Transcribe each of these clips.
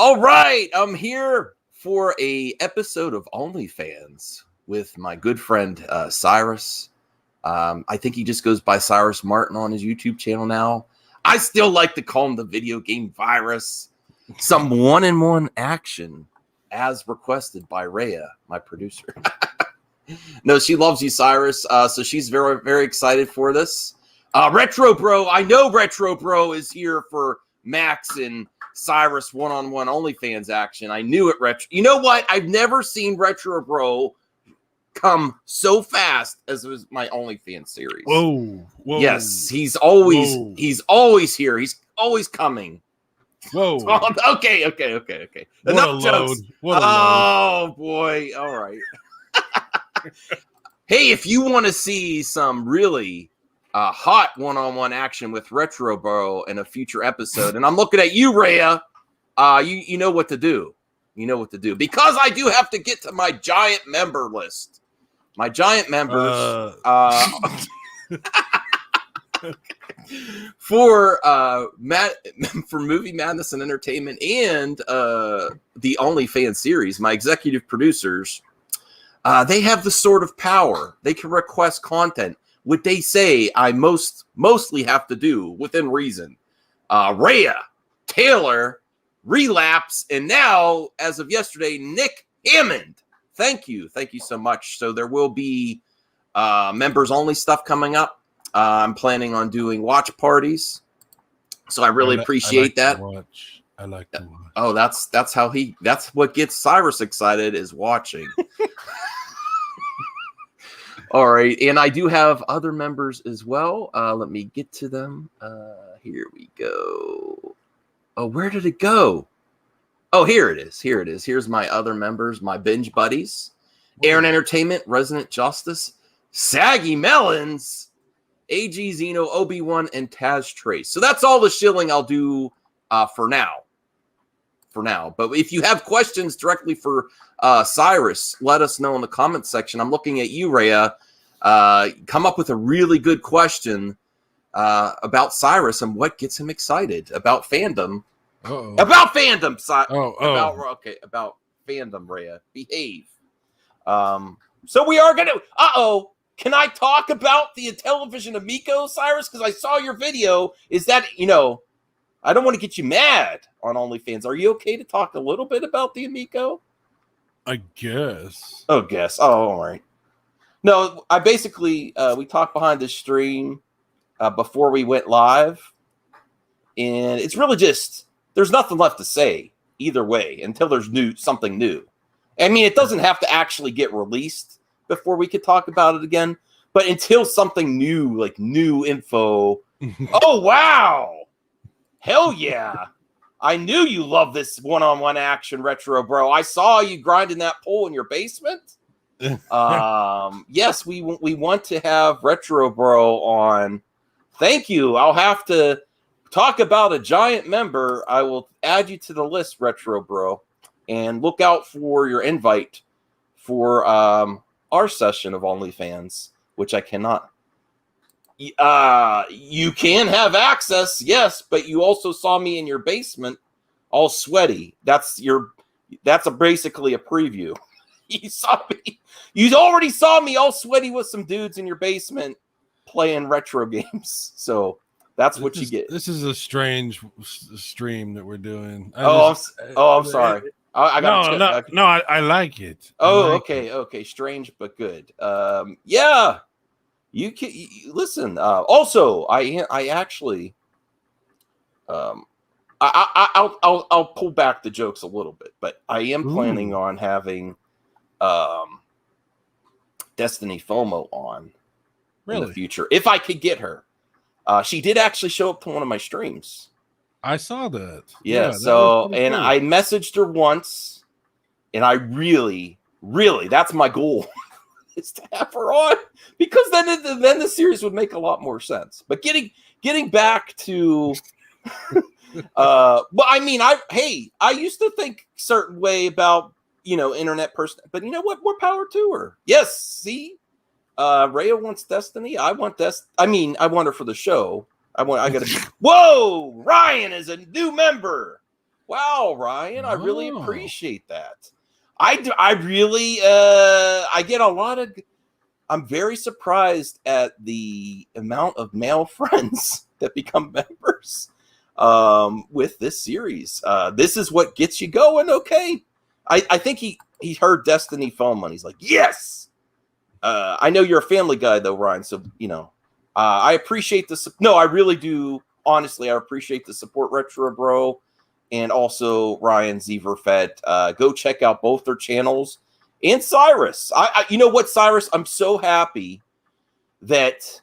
All right, I'm here for a episode of Onlyfans with my good friend Cyrus. I think he just goes by Cyrus Martin on his YouTube channel now. I still like to call him the video game virus. Some one-on-one action as requested by Rhea, my producer. No, she loves you, Cyrus. So she's very, very excited for this. Retro Bro, I know Retro Bro is here for Max and Cyrus one-on-one OnlyFans action. I knew it, Retro. You know what? I've never seen Retro Bro come so fast as was my OnlyFans series. Whoa. Yes, he's always here. He's always coming. Whoa. Okay. What Enough jokes. Oh boy. All right. Hey, if you want to see some really hot one-on-one action with Retro Bro in a future episode, and I'm looking at you, Rhea, you know what to do. You know what to do. Because I do have to get to my giant member list. My giant members for Movie Madness and Entertainment and the OnlyFans series, my executive producers, they have the sort of power. They can request content. What they say I mostly have to do within reason. Rhea, Taylor, Relapse, and now, as of yesterday, Nick Hammond. Thank you so much. So there will be members only stuff coming up. I'm planning on doing watch parties. So I really appreciate that. I like to watch. Oh, that's what gets Cyrus excited is watching. All right, and I do have other members as well. Let me get to them. Here we go. Oh, where did it go? Oh, here it is. Here's my other members, my binge buddies. Aaron Entertainment, Resident Justice, Saggy Melons, AG Zeno, Obi-Wan, and Taz Trace. So that's all the shilling I'll do for now. But if you have questions directly for Cyrus, let us know in the comments section. I'm looking at you, Rhea. Come up with a really good question about Cyrus and what gets him excited about fandom. Uh-oh. About fandom, about fandom, Rhea. Behave. So we are gonna. Can I talk about the Intellivision Amico, Cyrus? Because I saw your video. Is that I don't want to get you mad on OnlyFans. Are you okay to talk a little bit about the Amico? I guess. Oh, all right. No, I basically we talked behind the stream before we went live, and it's really just there's nothing left to say either way until there's something new. I mean, it doesn't have to actually get released before we could talk about it again, but until something new, like new info. Oh wow! Hell yeah! I knew you love this one-on-one action, Retro Bro. I saw you grinding that pole in your basement. Yes, we want to have Retro Bro on. Thank you. I'll have to talk about a giant member. I will add you to the list, Retro Bro, and look out for your invite for our session of OnlyFans, which I cannot. You can have access, yes, but you also saw me in your basement, all sweaty. That's basically a preview. You already saw me all sweaty with some dudes in your basement playing retro games. So that's what you get. This is a strange stream that we're doing. I'm sorry. I like it. Okay. Strange but good. Yeah. You can listen. Also, I actually, I'll pull back the jokes a little bit, but I am planning on having Destiny FOMO on in the future if I could get her. She did actually show up to one of my streams. I saw that. Yeah. That cool. I messaged her once, and I really, that's my goal. Is to have her on because then the series would make a lot more sense. But getting back to, well, I mean, I used to think a certain way about internet person, but you know what? More power to her. Yes, see, Rhea wants Destiny. I want I want her for the show. I gotta. Whoa, Ryan is a new member. Wow, Ryan, I really Oh. appreciate that. I really I get a lot of. I'm very surprised at the amount of male friends that become members with this series. This is what gets you going. Okay, I think he heard Destiny phone money. He's like, yes. I know you're a family guy though, Ryan. So I appreciate this. No, I really do. Honestly, I appreciate the support, Retro Bro, and also Ryan Zeverfed. Go check out both their channels. And Cyrus, you know what, Cyrus? I'm so happy that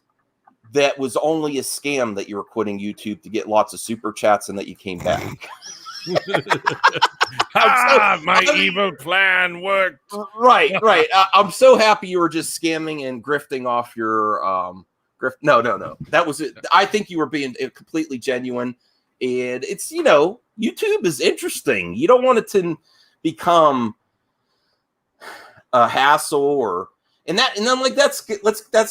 was only a scam that you were quitting YouTube to get lots of super chats and that you came back. My evil plan worked. Right. I'm so happy you were just scamming and grifting off your grift. No. That was it. I think you were being completely genuine. And it's, YouTube is interesting. You don't want it to become a hassle and then like let's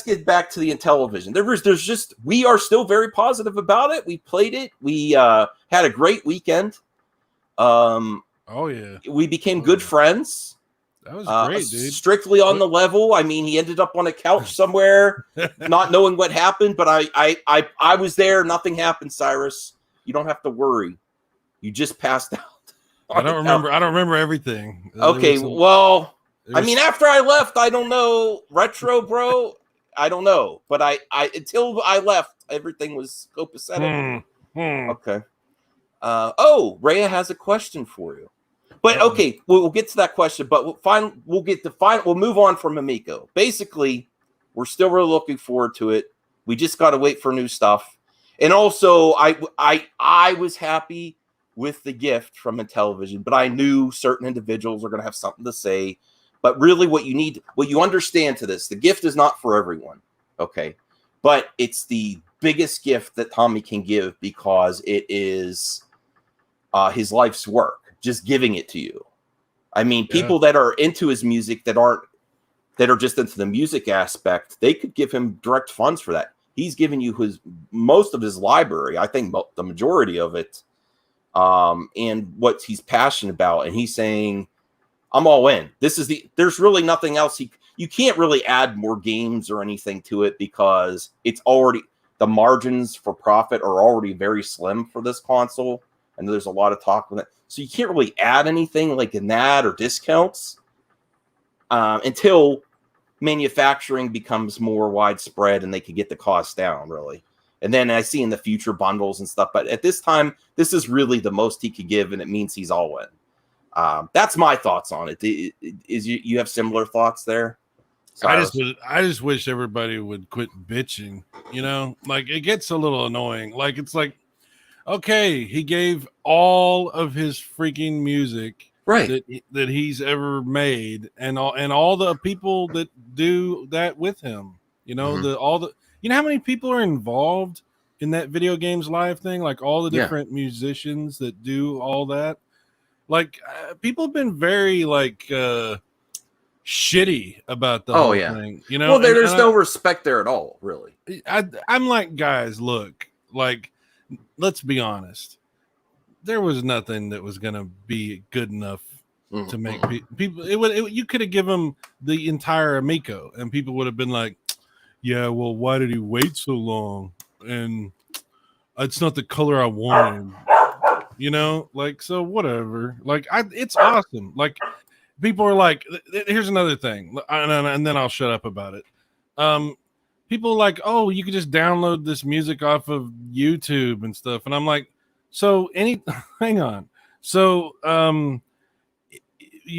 get back to the Intellivision. There's just, we are still very positive about it. We played it. We had a great weekend. Oh yeah, we became good friends. That was great, dude. Strictly on the level. I mean, he ended up on a couch somewhere, not knowing what happened. But I was there. Nothing happened, Cyrus. You don't have to worry. You just passed out. I don't remember everything. Okay, I mean, after I left, I don't know. Retro Bro, I don't know. But I until I left, everything was copacetic. Okay. Rhea has a question for you. But okay, we'll get to that question. But we'll move on from Amico. Basically, we're still really looking forward to it. We just got to wait for new stuff. And also, I was happy with the gift from Intellivision, but I knew certain individuals are going to have something to say. But really, what you understand to this, the gift is not for everyone, okay? But it's the biggest gift that Tommy can give because it is his life's work, just giving it to you. I mean, people that are into his music that are just into the music aspect, they could give him direct funds for that. He's giving you most of his library, I think the majority of it, and what he's passionate about, and he's saying, I'm all in. There's really nothing else. You can't really add more games or anything to it because it's already, the margins for profit are already very slim for this console. And there's a lot of talk with it. So you can't really add anything like in that or discounts until manufacturing becomes more widespread and they can get the cost down, really. And then I see in the future bundles and stuff. But at this time, this is really the most he could give, and it means he's all in. That's my thoughts on it. Is you have similar thoughts there? Cyrus? I just wish everybody would quit bitching. Like it gets a little annoying. Like it's like, okay, he gave all of his freaking music that he's ever made, and all the people that do that with him. You know how many people are involved in that video games live thing? Like all the different musicians that do all that. Like people have been very shitty about the whole thing, Well, there's no respect there at all, really. I'm like, guys, look, like, let's be honest. There was nothing that was gonna be good enough to make people. You could have given them the entire Amico, and people would have been like, "Yeah, well, why did he wait so long?" And it's not the color I wanted. So whatever. Like, it's awesome. Like, people are like, here's another thing, and then I'll shut up about it. People are like, oh, you could just download this music off of YouTube and stuff, and I'm like, hang on. So,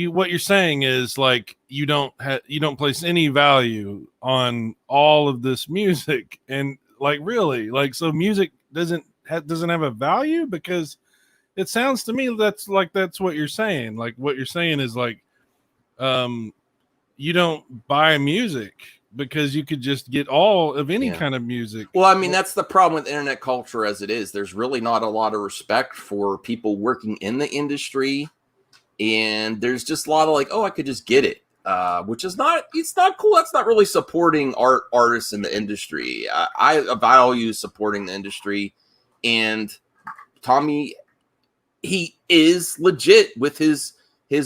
what you're saying is like you don't place any value on all of this music, and like really, like, so music doesn't have a value, because it sounds to me that's what you're saying. Like, what you're saying is like, you don't buy music because you could just get all of any kind of music. Well, I mean, that's the problem with internet culture as it is. There's really not a lot of respect for people working in the industry. And there's just a lot of like, oh, I could just get it, which is it's not cool. That's not really supporting artists in the industry. I value supporting the industry. And Tommy he is legit with his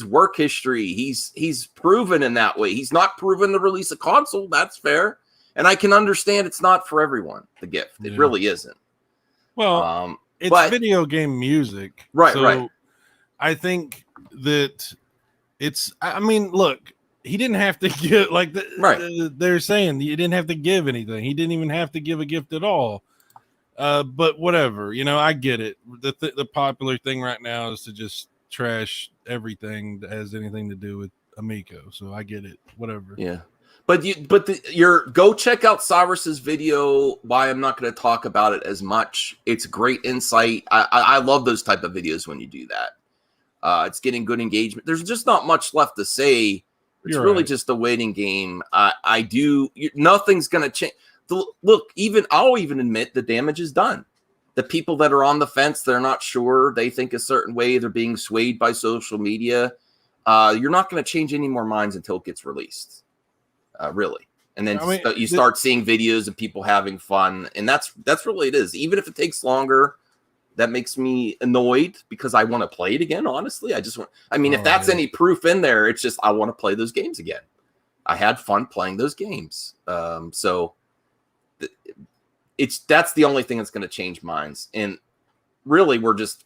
work history. He's proven in that way. He's not proven to release a console. That's fair. And I can understand it's not for everyone, the gift. It really isn't. Well, it's video game music. Right, so right. I think that I mean, look, he didn't have to give, like they're saying, you didn't have to give anything. He didn't even have to give a gift at all. But whatever, I get it. The popular thing right now is to just trash everything that has anything to do with Amico. So I get it. Whatever. Yeah. But go check out Cyrus's video. Why I'm not going to talk about it as much. It's great insight. I love those type of videos when you do that. It's getting good engagement. There's just not much left to say. It's really just a waiting game. Nothing's going to change. Look, I'll even admit the damage is done. The people that are on the fence, they're not sure. They think a certain way. They're being swayed by social media. You're not going to change any more minds until it gets released. Really. And then you start seeing videos of people having fun. And that's really it is. Even if it takes longer, that makes me annoyed because I want to play it again. Honestly, if that's any proof in there, it's just, I want to play those games again. I had fun playing those games. So that's the only thing that's going to change minds. And really, we're just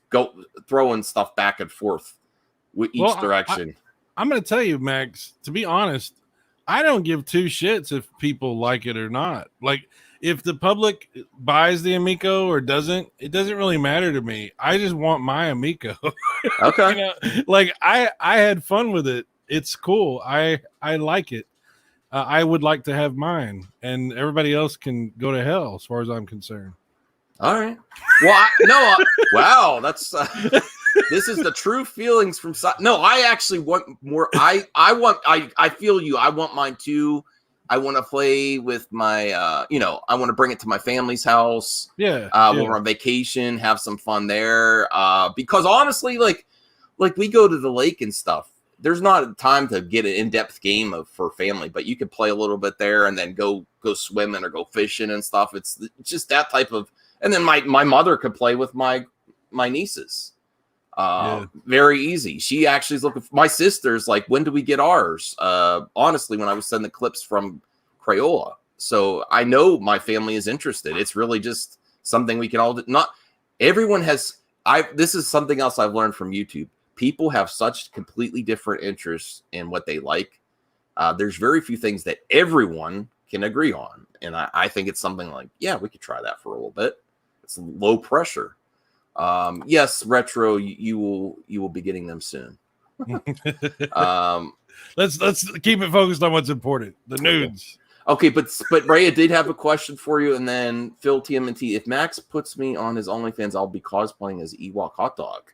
throwing stuff back and forth with each direction. I'm going to tell you, Max, to be honest, I don't give two shits if people like it or not. Like, if the public buys the Amico or doesn't, it doesn't really matter to me. I just want my Amico. Okay. I had fun with it. It's cool. I like it. I would like to have mine, and everybody else can go to hell as far as I'm concerned. All right. Well, wow, that's this is the true feelings from. No, I actually want more. I feel you. I want mine too. I want to play with my, I want to bring it to my family's house. Yeah. When we're on vacation, have some fun there. Because honestly, like we go to the lake and stuff. There's not time to get an in-depth game for family, but you could play a little bit there and then go swimming or go fishing and stuff. It's just that type of, and then my mother could play with my nieces. Very easy. She actually is looking for, my sister's like, when do we get ours? Honestly, when I was sending clips from Crayola. So I know my family is interested. It's really just something we can all do. Not everyone has, this is something else I've learned from YouTube. People have such completely different interests in what they like. There's very few things that everyone can agree on. And I think it's something like, yeah, we could try that for a little bit. It's low pressure. Yes, Retro, you will be getting them soon. Let's keep it focused on what's important. The nudes. Okay, but Rhea did have a question for you, and then Phil TMNT. If Max puts me on his OnlyFans, I'll be cosplaying as Ewok Hot Dog.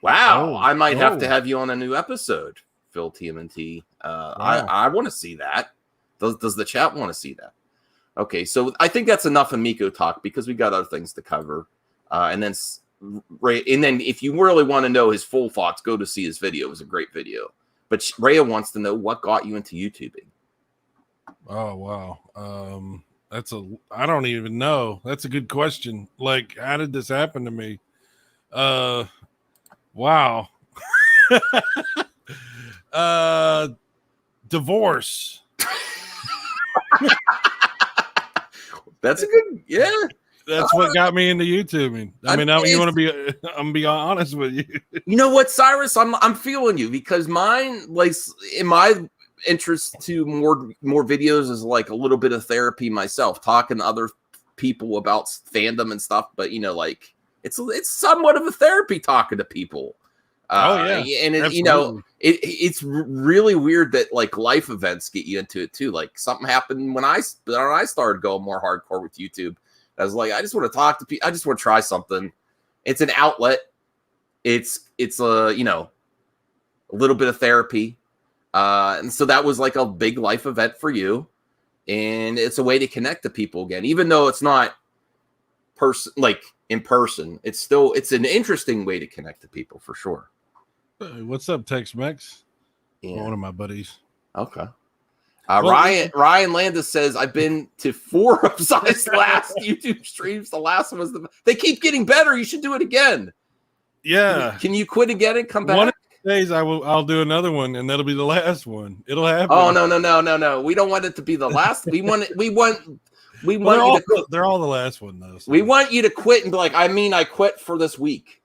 Wow, I might have to have you on a new episode, Phil TMNT. Wow. I want to see that. Does the chat want to see that? Okay, so I think that's enough Amico talk because we got other things to cover. And then if you really want to know his full thoughts, go to see his video. It was a great video. But Rhea wants to know what got you into YouTubing. Oh, wow. I don't even know. That's a good question. Like, how did this happen to me? Wow. Divorce. That's a good, yeah. That's what got me into YouTubing. I'm gonna be honest with you. You know what, Cyrus? I'm feeling you because mine, like, in my interest to more videos is like a little bit of therapy myself, talking to other people about fandom and stuff. But like it's somewhat of a therapy talking to people. And it's really weird that like life events get you into it too. Like something happened when I started going more hardcore with YouTube. I was like, I just want to talk to people. I just want to try something. It's an outlet. It's a little bit of therapy. And so that was like a big life event for you. And it's a way to connect to people again, even though it's not in person. It's an interesting way to connect to people for sure. What's up, Tex-Mex? Yeah. One of my buddies. Okay. Ryan Landis says, I've been to 4 of Cy's last YouTube streams. The last one was they keep getting better. You should do it again. Yeah. Can you quit again and come back? One of these days I'll do another one, and that'll be the last one. It'll happen. Oh no. We don't want it to be the last. We want you to quit. They're all the last one though. So. We want you to quit and be like, I quit for this week.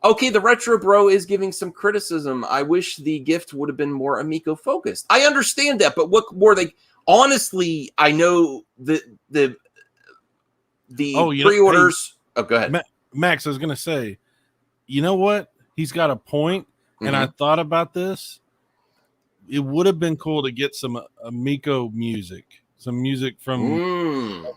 Okay, the Retro Bro is giving some criticism. I wish the gift would have been more Amico focused. I understand that, but what more they honestly, I know the pre-orders. Hey, go ahead. Max, I was gonna say, you know what? He's got a point, and I thought about this. It would have been cool to get some Amico music, some music from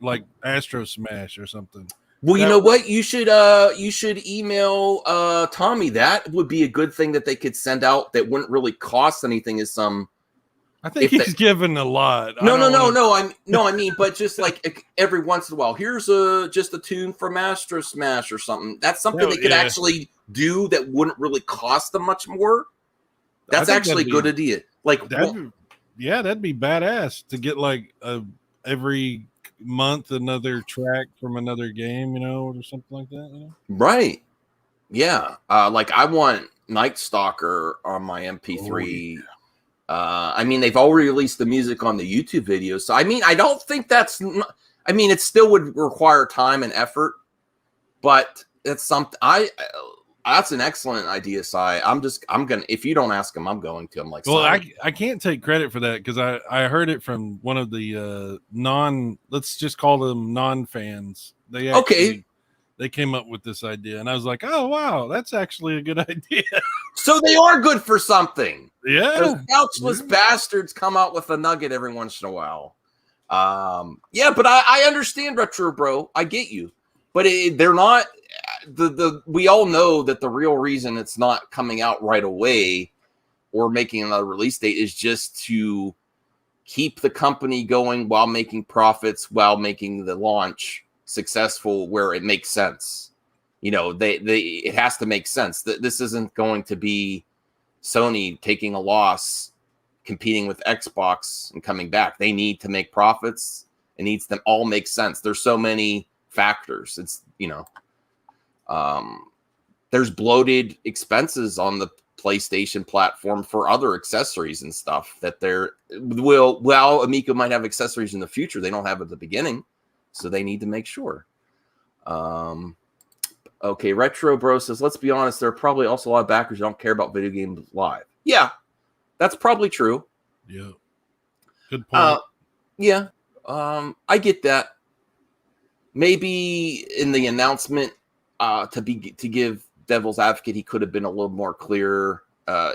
like Astro Smash or something. Well, you know what? You should email Tommy. That would be a good thing that they could send out. That wouldn't really cost anything. I think he's given a lot. No. I mean, but just like every once in a while, here's just a tune from Astro Smash or something. That's something they could actually do that wouldn't really cost them much more. That's actually a good idea. Like, that'd be badass to get like every month another track from another game, or something like that. Right? Yeah. Like I want Night Stalker on my MP3. Oh, yeah. I mean, they've already released the music on the YouTube videos. So I mean, I don't think it still would require time and effort, but it's something that's an excellent idea, Cy. I'm gonna, if you don't ask him, I'm going to. I'm like, well, I can't take credit for that because I heard it from one of the let's just call them non-fans. They came up with this idea, and I was like, oh wow, that's actually a good idea. So they are good for something. Yeah, those couchless bastards come out with a nugget every once in a while. Yeah, but I understand, Retro Bro. I get you, but they're not. We all know that the real reason it's not coming out right away or making another release date is just to keep the company going while making profits, while making the launch successful where it makes sense. It has to make sense. This isn't going to be Sony taking a loss, competing with Xbox and coming back. They need to make profits. It needs them all make sense. There's so many factors. It's, there's bloated expenses on the PlayStation platform for other accessories and stuff that while Amico might have accessories in the future, they don't have at the beginning. So they need to make sure. Okay, Retro Bro says, let's be honest, there are probably also a lot of backers who don't care about video games live. Yeah, that's probably true. Yeah. Good point. Yeah. I get that. Maybe in the announcement, to give Devil's Advocate, he could have been a little more clear.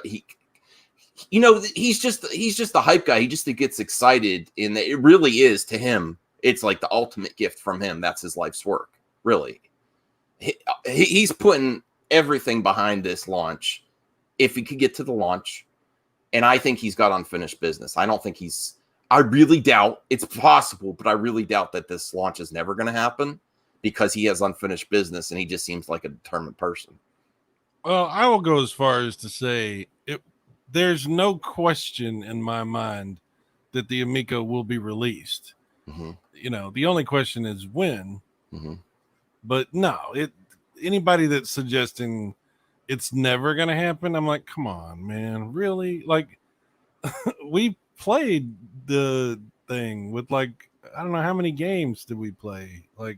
He's just the hype guy. He just gets excited, and it really is to him. It's like the ultimate gift from him. That's his life's work, really. He's putting everything behind this launch. If he could get to the launch, and I think he's got unfinished business. I really doubt it's possible, but I really doubt that this launch is never going to happen because he has unfinished business and he just seems like a determined person. Well, I will go as far as to say there's no question in my mind that the Amico will be released. Mm-hmm. The only question is when. Mm-hmm. But no, anybody that's suggesting it's never going to happen, I'm like, come on, man, really? Like, we played the thing with I don't know how many games did we play? I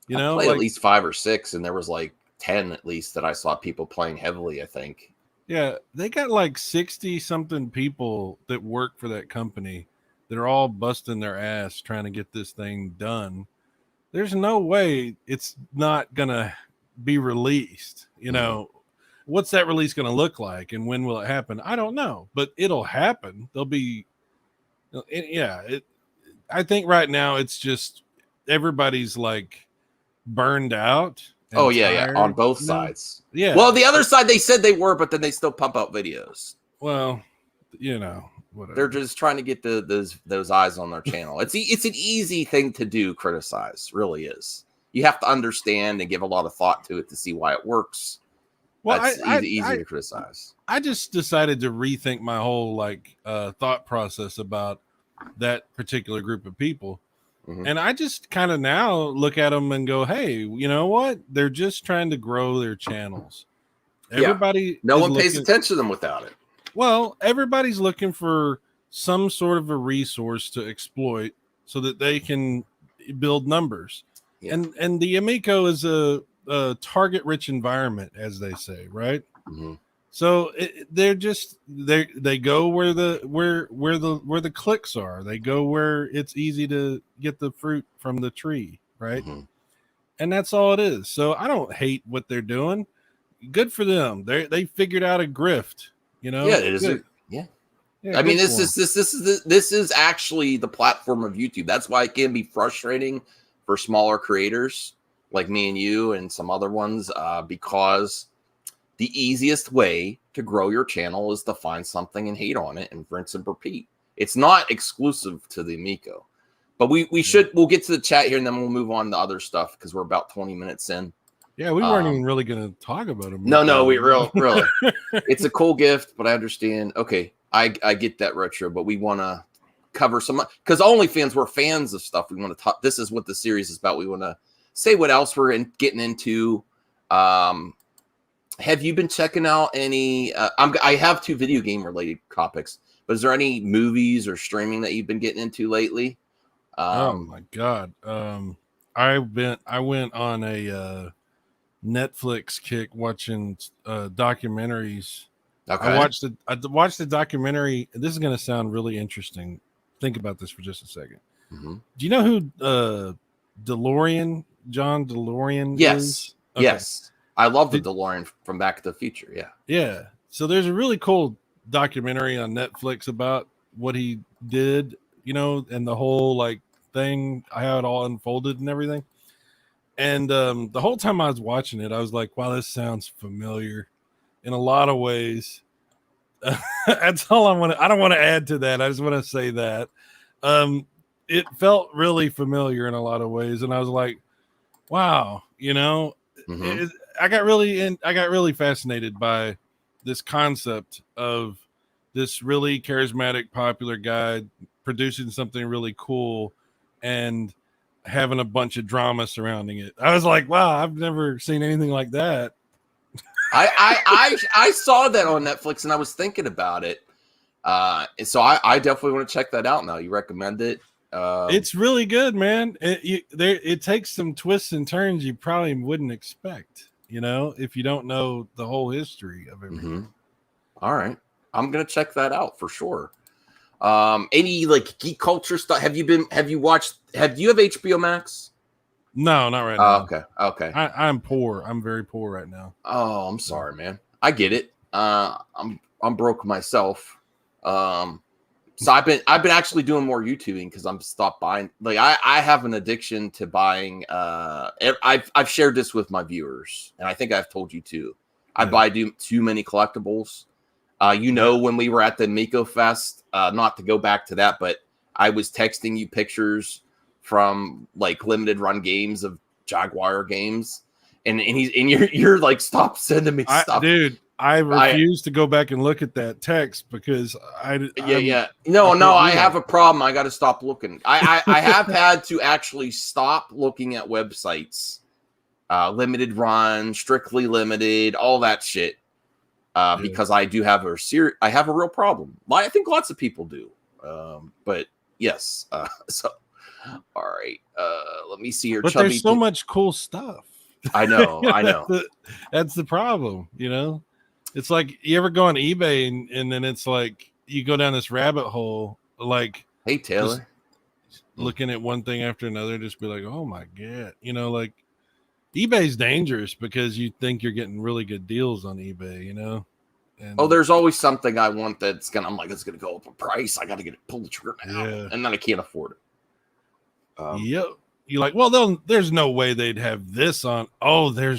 played at least 5 or 6, and there was 10 at least that I saw people playing heavily, I think. Yeah, they got 60 something people that work for that company that are all busting their ass trying to get this thing done. There's no way it's not gonna be released. What's that release gonna look like, and when will it happen? I don't know, but it'll happen. There'll be, I think right now it's just everybody's burned out. Oh yeah, tired, on both sides. Yeah. Well, the other side they said they were, but then they still pump out videos. Well, whatever. They're just trying to get those eyes on their channel. It's an easy thing to do, criticize. Really is. You have to understand and give a lot of thought to it to see why it works. Well, that's easy to criticize. I just decided to rethink my whole thought process about that particular group of people. And I just kind of now look at them and go, hey, you know what? They're just trying to grow their channels. Everybody, no one pays attention to them without it. Well, everybody's looking for some sort of a resource to exploit so that they can build numbers. Yeah. And the Amico is a target rich environment, as they say, right? So they go where the clicks are. They go where it's easy to get the fruit from the tree, right? And that's all it is. So I don't hate what they're doing. Good for them. They figured out a grift, you know. Yeah, it is. Yeah, I mean, this is actually the platform of YouTube. That's why it can be frustrating for smaller creators like me and you and some other ones, because the easiest way to grow your channel is to find something and hate on it and rinse and repeat. It's not exclusive to the Amico, but we'll get to the chat here and then we'll move on to other stuff because we're about 20 minutes in. Yeah, we weren't even really going to talk about it. No, we really. It's a cool gift, but I understand. Okay, I get that, Retro, but we want to cover some, because OnlyFans, we're fans of stuff. We want to talk. This is what the series is about. We want to say what else we're getting into. Have you been checking out any? I have 2 video game related topics, but is there any movies or streaming that you've been getting into lately? Oh my God, I went on a Netflix kick watching documentaries. Okay. I watched the documentary. This is going to sound really interesting. Think about this for just a second. Do you know who John DeLorean is? Okay. Yes. I love the DeLorean from Back to the Future. Yeah. Yeah. So there's a really cool documentary on Netflix about what he did, you know, and the whole like thing, how it all unfolded and everything. And the whole time I was watching it, I was like, wow, this sounds familiar in a lot of ways. That's all I want to, I don't want to add to that. I just want to say that it felt really familiar in a lot of ways. And I was like, wow, you know, I got really fascinated by this concept of this really charismatic, popular guy producing something really cool and having a bunch of drama surrounding it. I was like, wow, I've never seen anything like that. I saw that on Netflix and I was thinking about it. So I definitely want to check that out now. You recommend it? It's really good, man. It takes some twists and turns you probably wouldn't expect, you know, if you don't know the whole history of everything. All right. I'm going to check that out for sure. Any like geek culture stuff? Do you have HBO Max? No, not right now. Okay. I'm poor. I'm very poor right now. Oh, I'm sorry, man. I get it. I'm broke myself. So I've been actually doing more YouTubing because I'm stopped buying. Like I have an addiction to buying. I've shared this with my viewers, and I think I've told you too. I buy too many collectibles. When we were at the Amico Fest, not to go back to that, but I was texting you pictures from like limited run games of Jaguar games, and you're like, stop sending me stuff, dude. I refuse to go back and look at that text because I have a problem. I got to stop looking. I have had to actually stop looking at websites, limited run, strictly limited, all that shit. Because I do have I have a real problem. I think lots of people do. But yes. So, all right. Let me see your. But there's so much cool stuff. I know. I know. That's the problem. You know, it's like you ever go on eBay and then it's like you go down this rabbit hole. Like, hey Taylor, looking at one thing after another, just be like, oh my god, you know, like. eBay's dangerous because you think you're getting really good deals on eBay, you know? And there's always something I want it's going to go up in price. I got to pull the trigger now. Yeah. And then I can't afford it. Yep. You're like, well, there's no way they'd have this on. Oh, there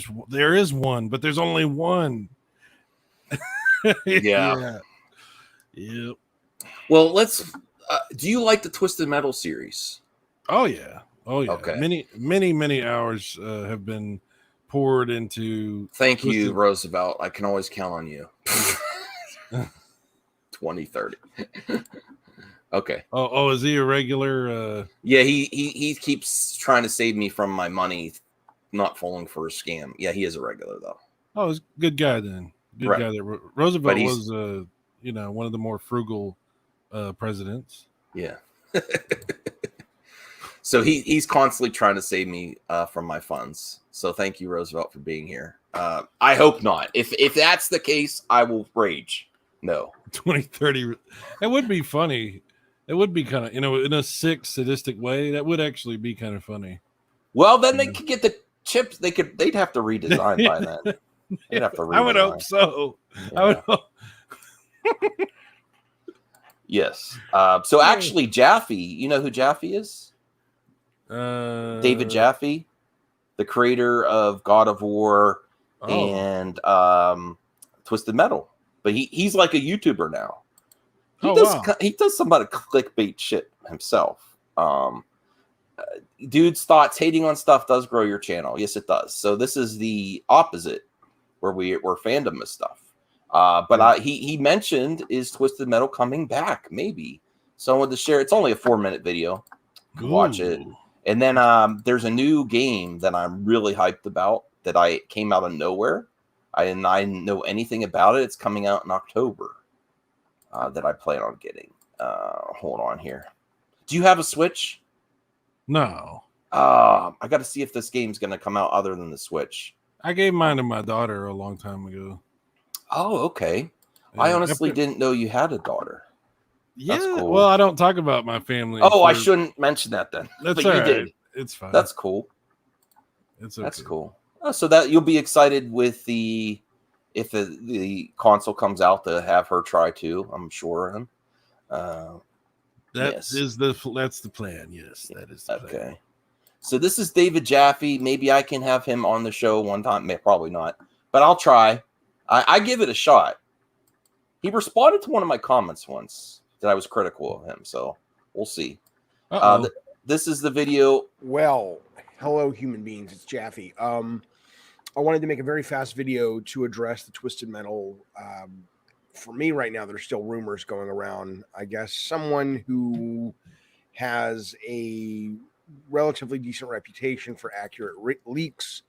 is one, but there's only one. Yeah. Yep. Well, do you like the Twisted Metal series? Oh, yeah. Oh yeah, okay. Many hours have been poured into. Thank you, Roosevelt. I can always count on you. 2030. Okay. Oh, is he a regular? Yeah, he keeps trying to save me from my money not falling for a scam. Yeah, he is a regular though. Oh, he's a good guy then. Good Right. guy. That Roosevelt But was, one of the more frugal presidents. yeah. So he's constantly trying to save me from my funds. So thank you, Roosevelt, for being here. I hope not. If that's the case, I will rage. No. 2030. It would be funny. It would be kind of, in a sick, sadistic way. That would actually be kind of funny. Well, then they could get the chips. They'd have to redesign by then. They'd have to redesign. I would hope so. Yeah. I would hope. Yes. So actually, Jaffe, you know who Jaffe is? David Jaffe, the creator of God of War and Twisted Metal. But he's like a YouTuber now. He does some of the clickbait shit himself. Dude's thoughts, hating on stuff does grow your channel. Yes, it does. So this is the opposite, where we're fandom of stuff. But he mentioned, is Twisted Metal coming back? Maybe. So I wanted to share. It's only a 4-minute video. Watch it. And then there's a new game that I'm really hyped about that came out of nowhere. I didn't know anything about it. It's coming out in October that I plan on getting. Hold on here. Do you have a Switch? No. I got to see if this game's going to come out other than the Switch. I gave mine to my daughter a long time ago. Oh, okay. Yeah, I honestly didn't know you had a daughter. Yeah. That's cool. Well, I don't talk about my family. Oh, I shouldn't mention that then. That's but all you right. did. It's fine. That's cool. It's okay. That's cool. Oh, so that you'll be excited with if the console comes out to have her try too. I'm sure. That's the plan. Yes, that is the plan. Okay. So this is David Jaffe. Maybe I can have him on the show one time. Probably not, but I'll try. I give it a shot. He responded to one of my comments once that I was critical of him. So we'll see. This is the video. Well, hello, human beings. It's Jaffe. I wanted to make a very fast video to address the Twisted Metal. For me right now, there's still rumors going around. I guess someone who has a relatively decent reputation for accurate leaks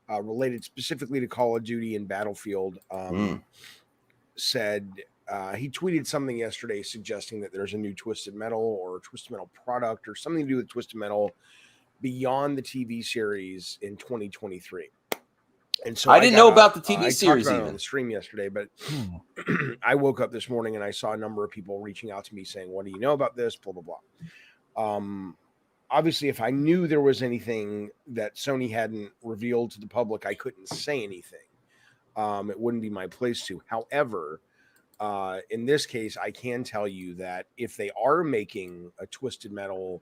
related specifically to Call of Duty and Battlefield said he tweeted something yesterday suggesting that there's a new Twisted Metal or Twisted Metal product or something to do with Twisted Metal beyond the TV series in 2023. And so I didn't know about the TV series even on the stream yesterday, but I woke up this morning and I saw a number of people reaching out to me saying, "What do you know about this?" Blah blah blah. Obviously, if I knew there was anything that Sony hadn't revealed to the public, I couldn't say anything. It wouldn't be my place to. However, in this case, I can tell you that if they are making a Twisted Metal,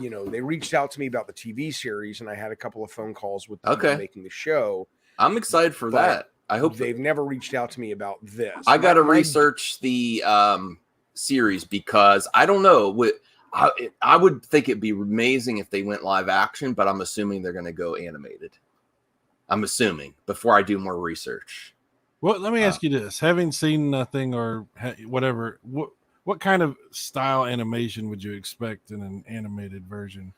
they reached out to me about the TV series, and I had a couple of phone calls with people making the show. I'm excited for that. I hope they've never reached out to me about this. I got to research the series because I don't know. I would think it'd be amazing if they went live action, but I'm assuming they're going to go animated. I'm assuming before I do more research. Well, let me ask you this: having seen nothing or whatever, what kind of style animation would you expect in an animated version?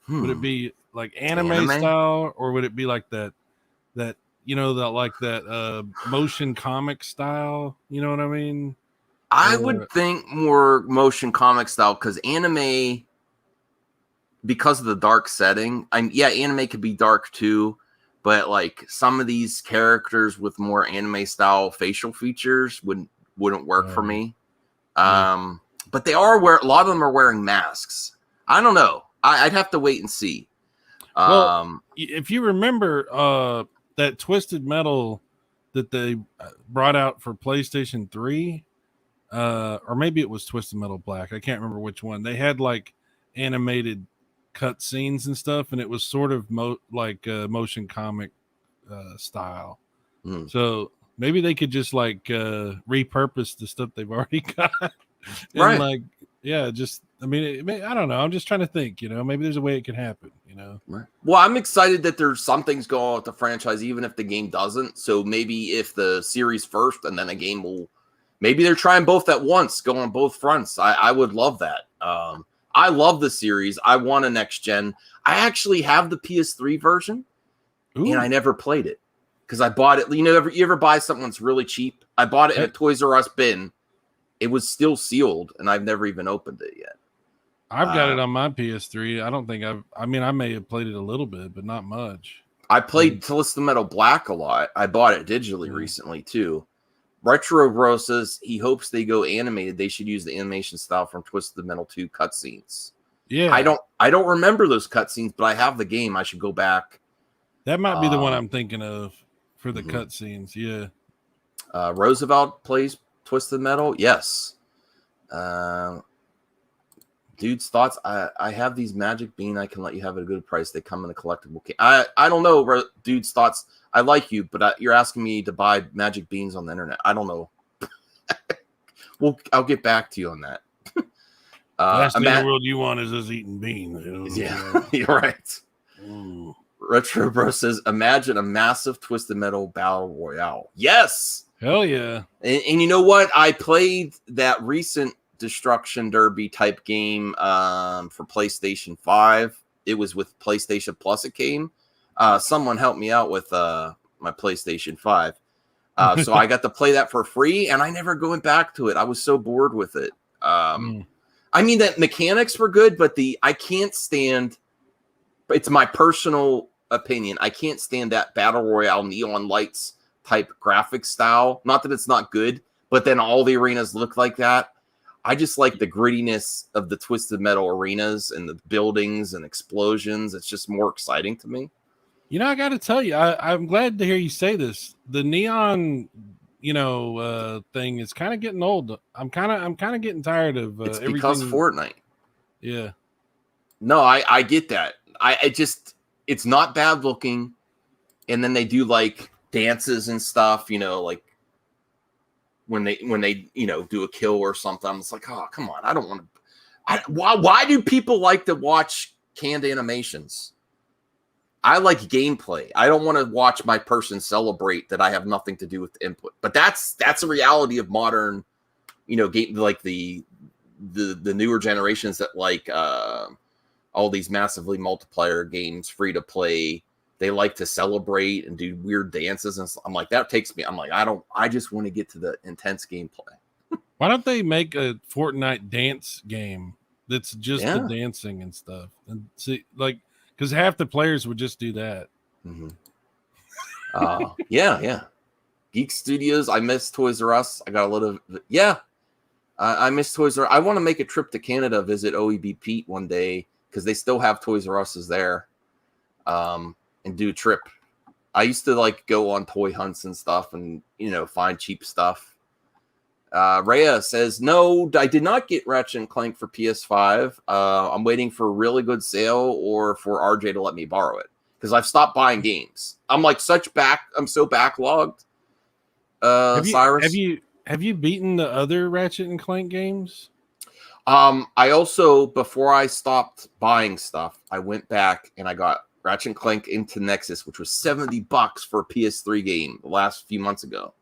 Would it be like anime style, or would it be like that motion comic style? You know what I mean? I would think more motion comic style because anime, because of the dark setting. Anime could be dark too, but like some of these characters with more anime style facial features wouldn't work for me. But they are a lot of them are wearing masks. I don't know. I'd have to wait and see. Well, if you remember that Twisted Metal that they brought out for PlayStation 3, or maybe it was Twisted Metal Black. I can't remember which one. They had like animated cut scenes and stuff, and it was sort of motion comic style. So maybe they could just like repurpose the stuff they've already got. And I don't know. I'm just trying to think, maybe there's a way it can happen, Right. Well, I'm excited that there's some things going on with the franchise, even if the game doesn't. So maybe if the series first and then a game will Maybe they're trying both at once, go on both fronts. I would love that. I love the series. I want a next gen. I actually have the PS3 version, and I never played it because I bought it. You ever buy something that's really cheap? I bought it in a Toys R Us bin. It was still sealed, and I've never even opened it yet. I've got it on my PS3. I don't think I may have played it a little bit, but not much. I played Twisted Metal Black a lot. I bought it digitally recently, too. Retro Bro says he hopes they go animated. They should use the animation style from Twisted Metal 2 cutscenes. Yeah. I don't remember those cutscenes, but I have the game. I should go back. That might be the one I'm thinking of for the cutscenes. Yeah. Roosevelt plays Twisted Metal. Yes. Dude's thoughts. I have these magic bean. I can let you have at a good price. They come in a collectible case. I don't know. Dude's thoughts. I like you, but you're asking me to buy magic beans on the internet. I don't know. I'll get back to you on that. Last thing in the world you want is us eating beans. Yeah, you're right. Ooh. Retro Bro says, imagine a massive Twisted Metal Battle Royale. Yes. Hell yeah. And you know what? I played that recent Destruction Derby type game for PlayStation 5. It was with PlayStation Plus it came. Someone helped me out with my PlayStation 5. So I got to play that for free, and I never went back to it. I was so bored with it. I mean, that mechanics were good, but I can't stand, it's my personal opinion, I can't stand that Battle Royale neon lights type graphic style. Not that it's not good, but then all the arenas look like that. I just like the grittiness of the Twisted Metal arenas and the buildings and explosions. It's just more exciting to me. You know, I got to tell you, I'm glad to hear you say this. The neon, thing is kind of getting old. I'm kind of getting tired of it's because Fortnite. Yeah. No, I get that. It's not bad looking, and then they do like dances and stuff. Like when they do a kill or something. I'm just like, oh, come on, I don't want to. Why do people like to watch canned animations? I like gameplay. I don't want to watch my person celebrate that I have nothing to do with the input. But that's a reality of modern, game, like the newer generations that like all these massively multiplayer games, free to play. They like to celebrate and do weird dances, and I'm like, that takes me. I'm like, I just want to get to the intense gameplay. Why don't they make a Fortnite dance game that's just the dancing and stuff, and see, like. Because half the players would just do that. Mm-hmm. Yeah. Geek Studios. I miss Toys R Us. I got a little. I miss Toys R Us. I want to make a trip to Canada, visit OEB Pete one day because they still have Toys R Us's there, and do a trip. I used to like go on toy hunts and stuff, and find cheap stuff. Rhea says, no, I did not get Ratchet and Clank for PS5. I'm waiting for a really good sale or for RJ to let me borrow it because I've stopped buying games. I'm like I'm so backlogged. Cyrus, have you beaten the other Ratchet and Clank games? I also, before I stopped buying stuff, I went back and I got Ratchet and Clank into Nexus, which was $70 for a PS3 game the last few months ago.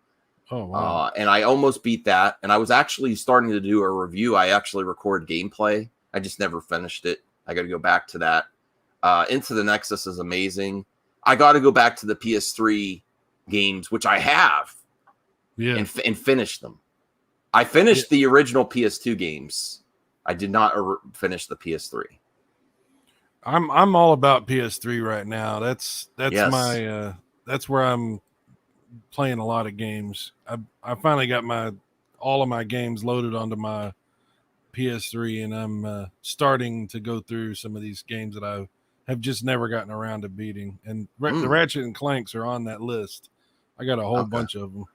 Oh, wow. And I almost beat that. And I was actually starting to do a review. I actually recorded gameplay. I just never finished it. I got to go back to that. Into the Nexus is amazing. I got to go back to the PS3 games, which I have, and finish them. I finished the original PS2 games. I did not finish the PS3. I'm all about PS3 right now. That's my that's where I'm playing a lot of games. I finally got all of my games loaded onto my PS3, and I'm starting to go through some of these games that I have just never gotten around to beating. And the Ratchet and Clanks are on that list. I got a whole bunch of them.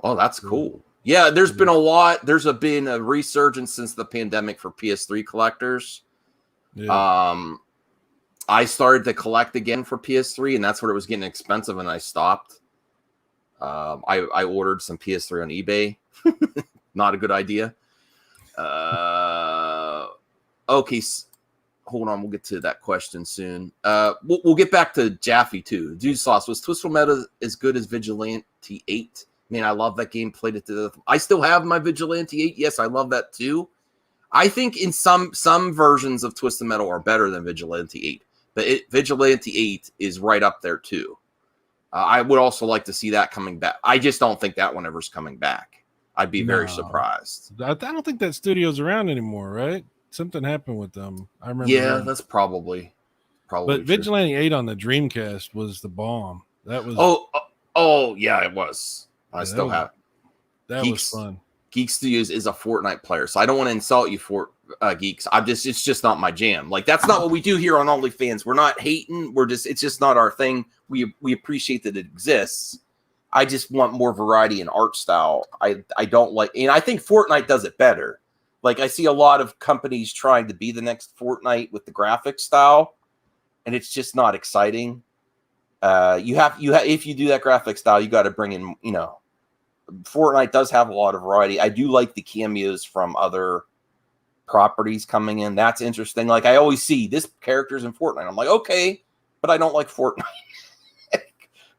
Oh, that's cool. Yeah, there's been a lot. There's been a resurgence since the pandemic for PS3 collectors. Yeah. I started to collect again for PS3, and that's where it was getting expensive, and I stopped. I ordered some PS3 on eBay. Not a good idea. Okay, hold on. We'll get to that question soon. We'll get back to Jaffe too. Dude Sauce, was Twisted Metal as good as Vigilante 8? Man, I love that game. Played it to the. I still have my Vigilante 8. Yes, I love that too. I think in some versions of Twisted Metal are better than Vigilante 8, but Vigilante 8 is right up there too. I would also like to see that coming back. I just don't think that one ever's coming back. I'd be very surprised. I don't think that studio's around anymore, right? Something happened with them. I remember. Yeah, that's probably. But true. Vigilante 8 on the Dreamcast was the bomb. That was. Oh yeah, it was. I still have. That was fun. Geek Studios is a Fortnite player, so I don't want to insult you for geeks. It's just not my jam. Like that's not what we do here on OnlyFans. We're not hating. It's just not our thing. We appreciate that it exists. I just want more variety in art style. I don't like, and I think Fortnite does it better. Like I see a lot of companies trying to be the next Fortnite with the graphic style, and it's just not exciting. If you do that graphic style, you got to bring in, Fortnite does have a lot of variety. I do like the cameos from other properties coming in. That's interesting. Like I always see this character's in Fortnite. I'm like, okay, but I don't like Fortnite.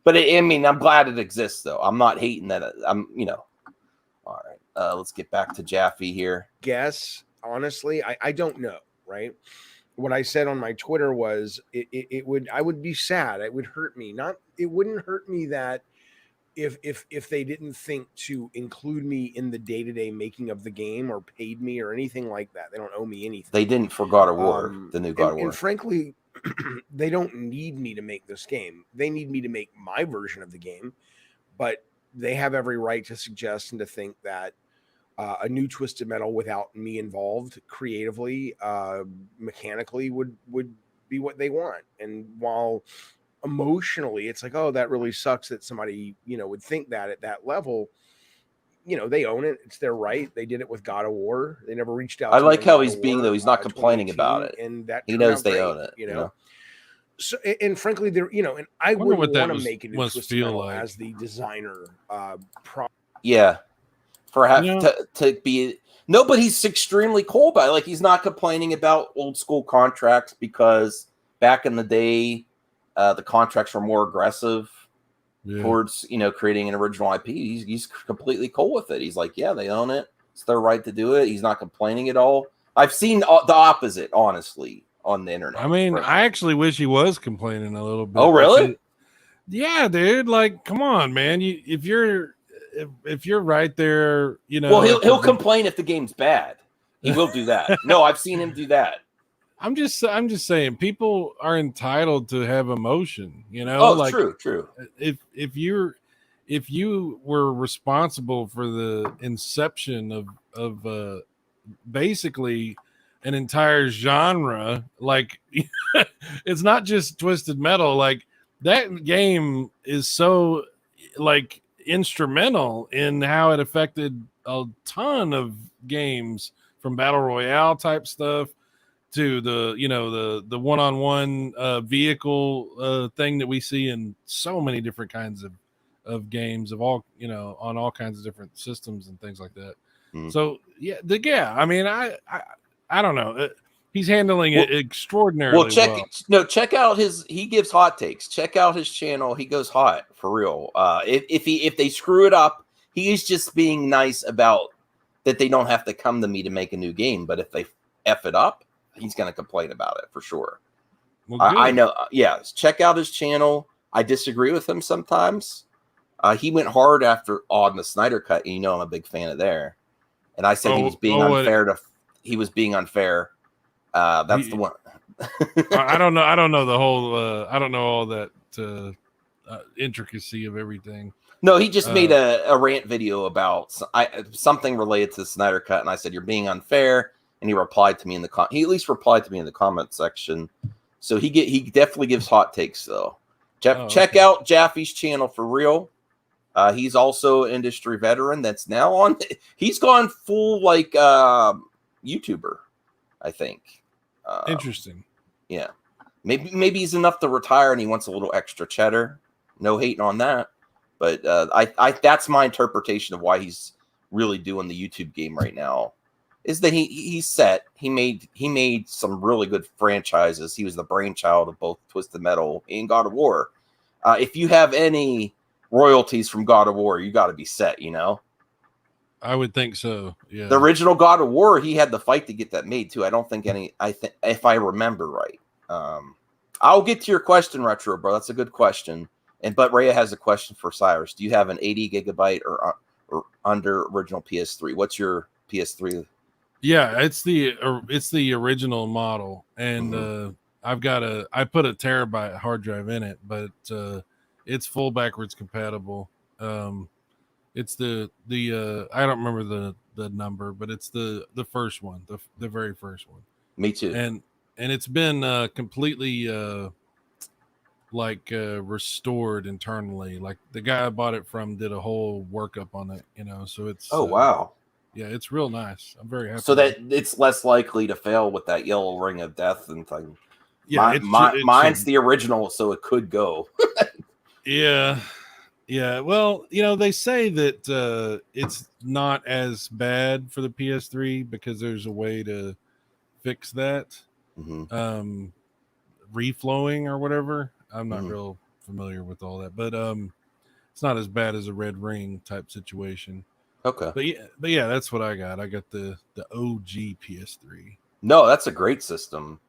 But I'm glad it exists though. I'm not hating that. All right. Let's get back to Jaffe here. Guess honestly, I don't know. Right. What I said on my Twitter was I would be sad. It would hurt me. It wouldn't hurt me that if they didn't think to include me in the day-to-day making of the game or paid me or anything like that. They don't owe me anything. They didn't for God of War, the new God of War. And frankly, they don't need me to make this game. They need me to make my version of the game, but they have every right to suggest and to think that a new Twisted Metal without me involved creatively, mechanically would be what they want. And while emotionally it's like, oh, that really sucks that somebody, would think that at that level, they own it. It's their right. They did it with God of War. They never reached out. I like how he's being, though. He's not complaining about it. And that he knows they own it, So, and frankly, and I wouldn't want to make it Twisted Metal like as the designer. Yeah. For to be but he's extremely cool by it. Like he's not complaining about old school contracts because back in the day, the contracts were more aggressive towards creating an original IP. He's completely cool with it. He's like, yeah, they own it. It's their right to do it. He's not complaining at all. I've seen the opposite, honestly, on the internet. I mean, I actually wish he was complaining a little bit. Oh, really? Yeah, dude. Like, come on, man. If you're right there, Well, he'll complain if the game's bad. He will do that. No, I've seen him do that. I'm just saying, people are entitled to have emotion. Oh, like, true. If you were responsible for the inception of basically an entire genre, like it's not just Twisted Metal. Like that game is so like instrumental in how it affected a ton of games, from battle royale type stuff to the one-on-one vehicle thing that we see in so many different kinds of games of all on all kinds of different systems and things like that. So I mean, I don't know. He's handling it extraordinarily well. Check out he gives hot takes. Check out his channel. He goes hot for real. If they screw it up, he is just being nice about that they don't have to come to me to make a new game. But if they F it up, he's going to complain about it for sure. Well, I know. Yeah. Check out his channel. I disagree with him sometimes. He went hard on the Snyder Cut. And I'm a big fan of there. And I said he was being unfair he was being unfair. That's the one. I don't know. I don't know the whole. I don't know all that intricacy of everything. No, he just made a rant video about something related to the Snyder Cut, and I said you're being unfair. And he replied to me he at least replied to me in the comment section. So he definitely gives hot takes though. Check out Jaffe's channel for real. He's also an industry veteran that's now on. He's gone full like YouTuber, I think. Interesting. Yeah, maybe he's enough to retire and he wants a little extra cheddar. No hating on that, but I that's my interpretation of why he's really doing the YouTube game right now. Is that he's set. He made some really good franchises. He was the brainchild of both Twisted Metal and God of War. If you have any royalties from God of War, you got to be set, you know? I would think so. Yeah. The original God of War, he had the fight to get that made too. I don't think if I remember right. I'll get to your question, Retro Bro. That's a good question. But Rhea has a question for Cyrus. Do you have an 80 gigabyte or under original PS3? What's your PS3? Yeah, it's the original model, and I put a terabyte hard drive in it, but it's full backwards compatible. It's the I don't remember the number, but it's the first one, the very first one. Me too. And it's been completely restored internally. Like the guy I bought it from did a whole workup on it, you know. So it's wow. Yeah, it's real nice. I'm very happy. So that it's less likely to fail with that yellow ring of death and thing. Yeah, mine's the original, so it could go. Yeah. Well, you know, they say that it's not as bad for the PS3 because there's a way to fix that. Mm-hmm. Reflowing or whatever. I'm not real familiar with all that, but it's not as bad as a red ring type situation. Okay. But yeah, that's what I got. I got the OG PS3. No, that's a great system.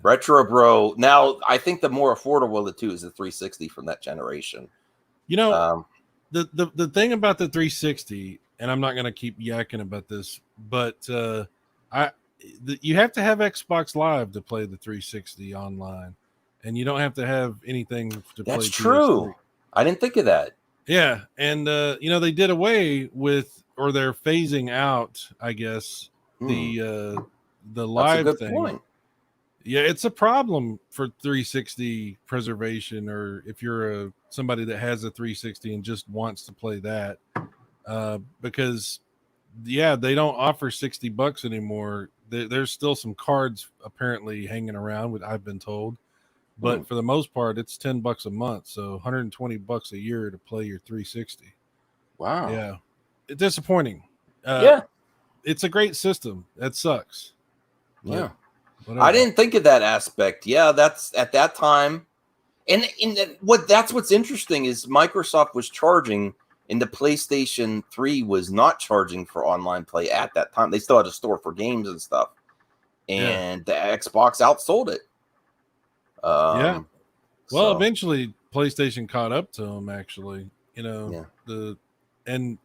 Retro Bro. Now, I think the more affordable of the two is the 360 from that generation. You know, the thing about the 360, and I'm not going to keep yakking about this, but you have to have Xbox Live to play the 360 online, and you don't have to have anything to play. That's true. PS3. I didn't think of that. Yeah, and you know, they did away with, or they're phasing out, I guess, the live That's a good thing. Point. Yeah, it's a problem for 360 preservation, or if you're somebody that has a 360 and just wants to play that, because they don't offer $60 anymore. There's still some cards apparently hanging around, what I've been told. But for the most part, it's $10 a month, so $120 a year to play your 360. Wow. Yeah, it's disappointing. It's a great system. That sucks. Yeah, I didn't think of that aspect. Yeah, that's at that time, and that's what's interesting is Microsoft was charging, and the PlayStation 3 was not charging for online play at that time. They still had a store for games and stuff, and the Xbox outsold it. Well, eventually PlayStation caught up to them. Actually, you know, and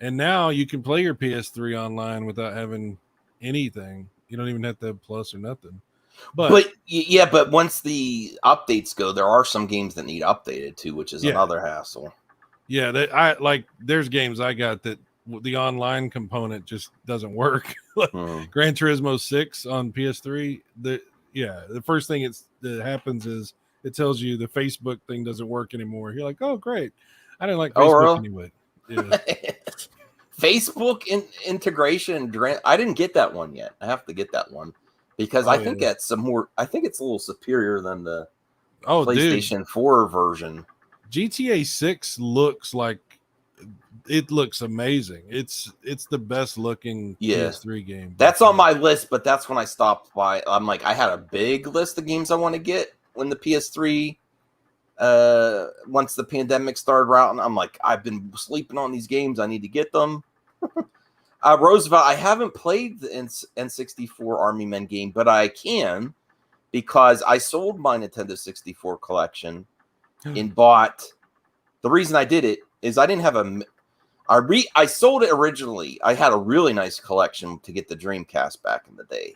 now you can play your PS3 online without having anything. You don't even have to have Plus or nothing. But once the updates go, there are some games that need updated too, which is another hassle. Yeah, there's games I got that the online component just doesn't work. Gran Turismo 6 on PS3. The first thing that happens is it tells you the Facebook thing doesn't work anymore. You're like, oh great, I didn't like Facebook anyway. Yeah. Facebook integration. I didn't get that one yet. I have to get that one because I think that's some more. I think it's a little superior than the PlayStation 4 version. GTA 6 looks amazing. It's the best looking PS3 game. That's on my list, but that's when I stopped by. I'm like, I had a big list of games I want to get when the PS3. Once the pandemic started routing, I'm like, I've been sleeping on these games. I need to get them. Roosevelt, I haven't played the N64 Army Men game, but I can because I sold my Nintendo 64 collection and bought. The reason I did it is I didn't have I sold it originally. I had a really nice collection to get the Dreamcast back in the day,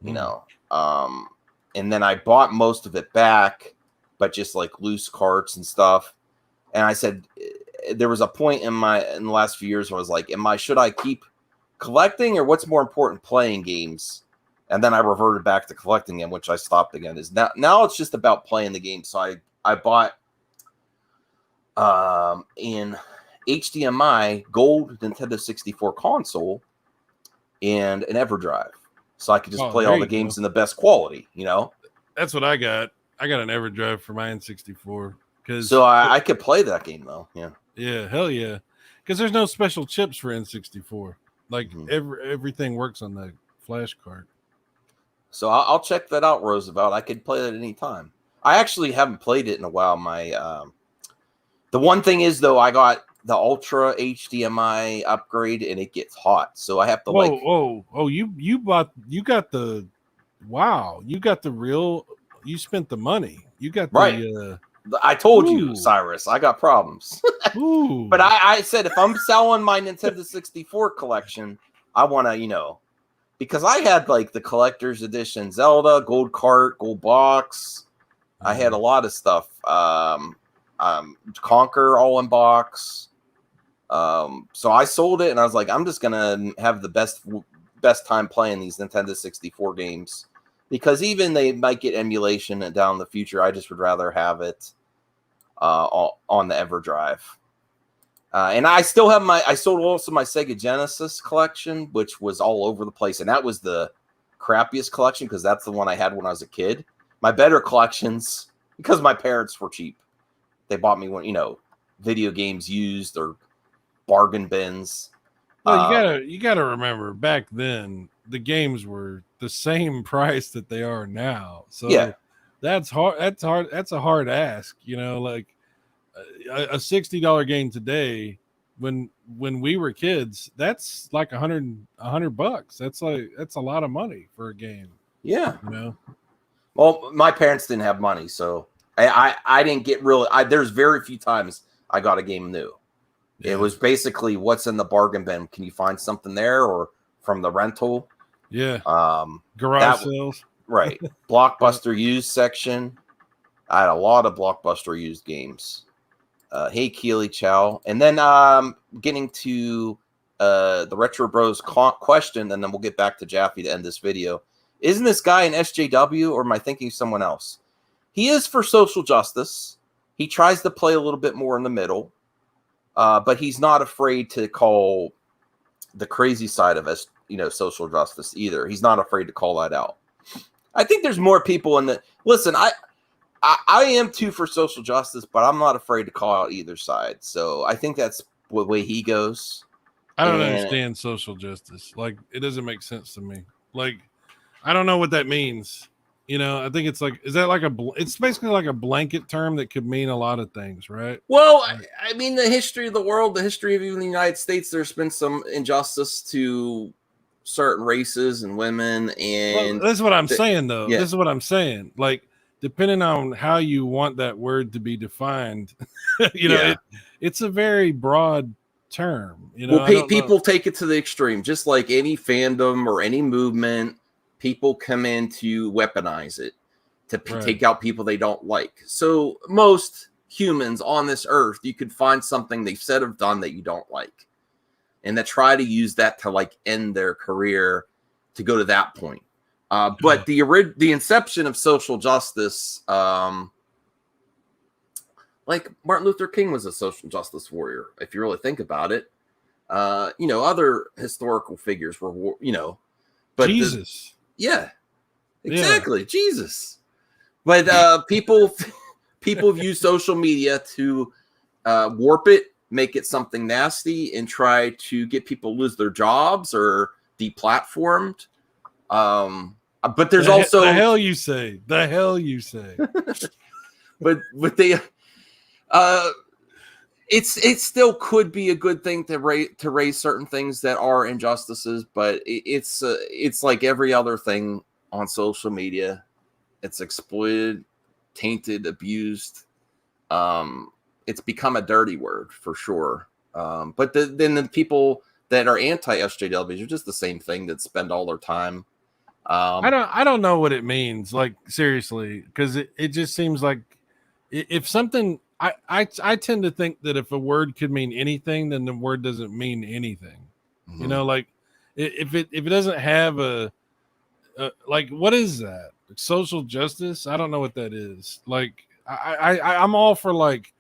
you know. And then I bought most of it back, but just like loose carts and stuff. And I said, there was a point in the last few years where I was like, should I keep collecting or what's more important, playing games? And then I reverted back to collecting them, which I stopped again. Is now it's just about playing the game. So I bought in HDMI gold Nintendo 64 console and an EverDrive, so I could just play all the games in the best quality. You know, that's what I got. I got an EverDrive for my N64 so I could play that game though. Yeah, hell yeah, because there's no special chips for N64. Like everything works on the flash card. So I'll check that out, Roosevelt. I could play that anytime. I actually haven't played it in a while. My The one thing is though, I got the Ultra HDMI upgrade and it gets hot, so I have to you got the real, you spent the money, you got the I told you, Cyrus, I got problems. But I said if I'm selling my Nintendo 64 collection, I want to, because I had like the collector's edition Zelda, gold cart, gold box. I had a lot of stuff. Conquer all in box. So I sold it and I was like, I'm just gonna have the best time playing these Nintendo 64 games, because even they might get emulation down in the future. I just would rather have it on the EverDrive. And I still have I sold also my Sega Genesis collection, which was all over the place. And that was the crappiest collection because that's the one I had when I was a kid. My better collections, because my parents were cheap, they bought me one, video games used or bargain bins. Well, you gotta remember back then the games were the same price that they are now. So yeah, that's hard. That's a hard ask. Like a $60 game today, when we were kids, that's like $100. That's a lot of money for a game. Yeah. Well, my parents didn't have money, so I didn't get really. There's very few times I got a game new. Yeah. It was basically what's in the bargain bin. Can you find something there, or from the rental? Yeah. Garage sales. Right. Blockbuster used section. I had a lot of Blockbuster used games. Hey, Keely Chow. And then getting to the Retro Bros question, and then we'll get back to Jaffe to end this video. Isn't this guy an SJW, or am I thinking someone else? He is for social justice. He tries to play a little bit more in the middle, but he's not afraid to call the crazy side of us, social justice either. He's not afraid to call that out. I think there's more people in the listen. I am too for social justice, but I'm not afraid to call out either side. So I think that's the way he goes. I don't understand social justice. Like, it doesn't make sense to me. Like, I don't know what that means. I think it's like, it's basically like a blanket term that could mean a lot of things, right? Well, I mean, the history of the world, the history of even the United States, there's been some injustice to certain races and women. And that's what I'm saying, though. Yeah. This is what I'm saying. Like, depending on how you want that word to be defined, it's a very broad term. Well, people take it to the extreme, just like any fandom or any movement. People come in to weaponize it, to take out people they don't like. So most humans on this earth, you could find something they've said or done that you don't like, and that try to use that to like end their career to go to that point. But the inception of social justice, like Martin Luther King was a social justice warrior, if you really think about it. Other historical figures were, but Jesus. Yeah, exactly. Yeah. Jesus. But people view social media to warp it, make it something nasty, and try to get people to lose their jobs or deplatformed. But there's also the hell you say. but they it still could be a good thing to raise certain things that are injustices, but it's like every other thing on social media. It's exploited, tainted, abused. It's become a dirty word for sure. But then the people that are anti-SJWs are just the same thing, that spend all their time. I don't know what it means, like, seriously, because it just seems like if something. I tend to think that if a word could mean anything, then the word doesn't mean anything. Mm-hmm. Like if it doesn't have a like, what is that? Social justice? I don't know what that is. Like, I'm all for like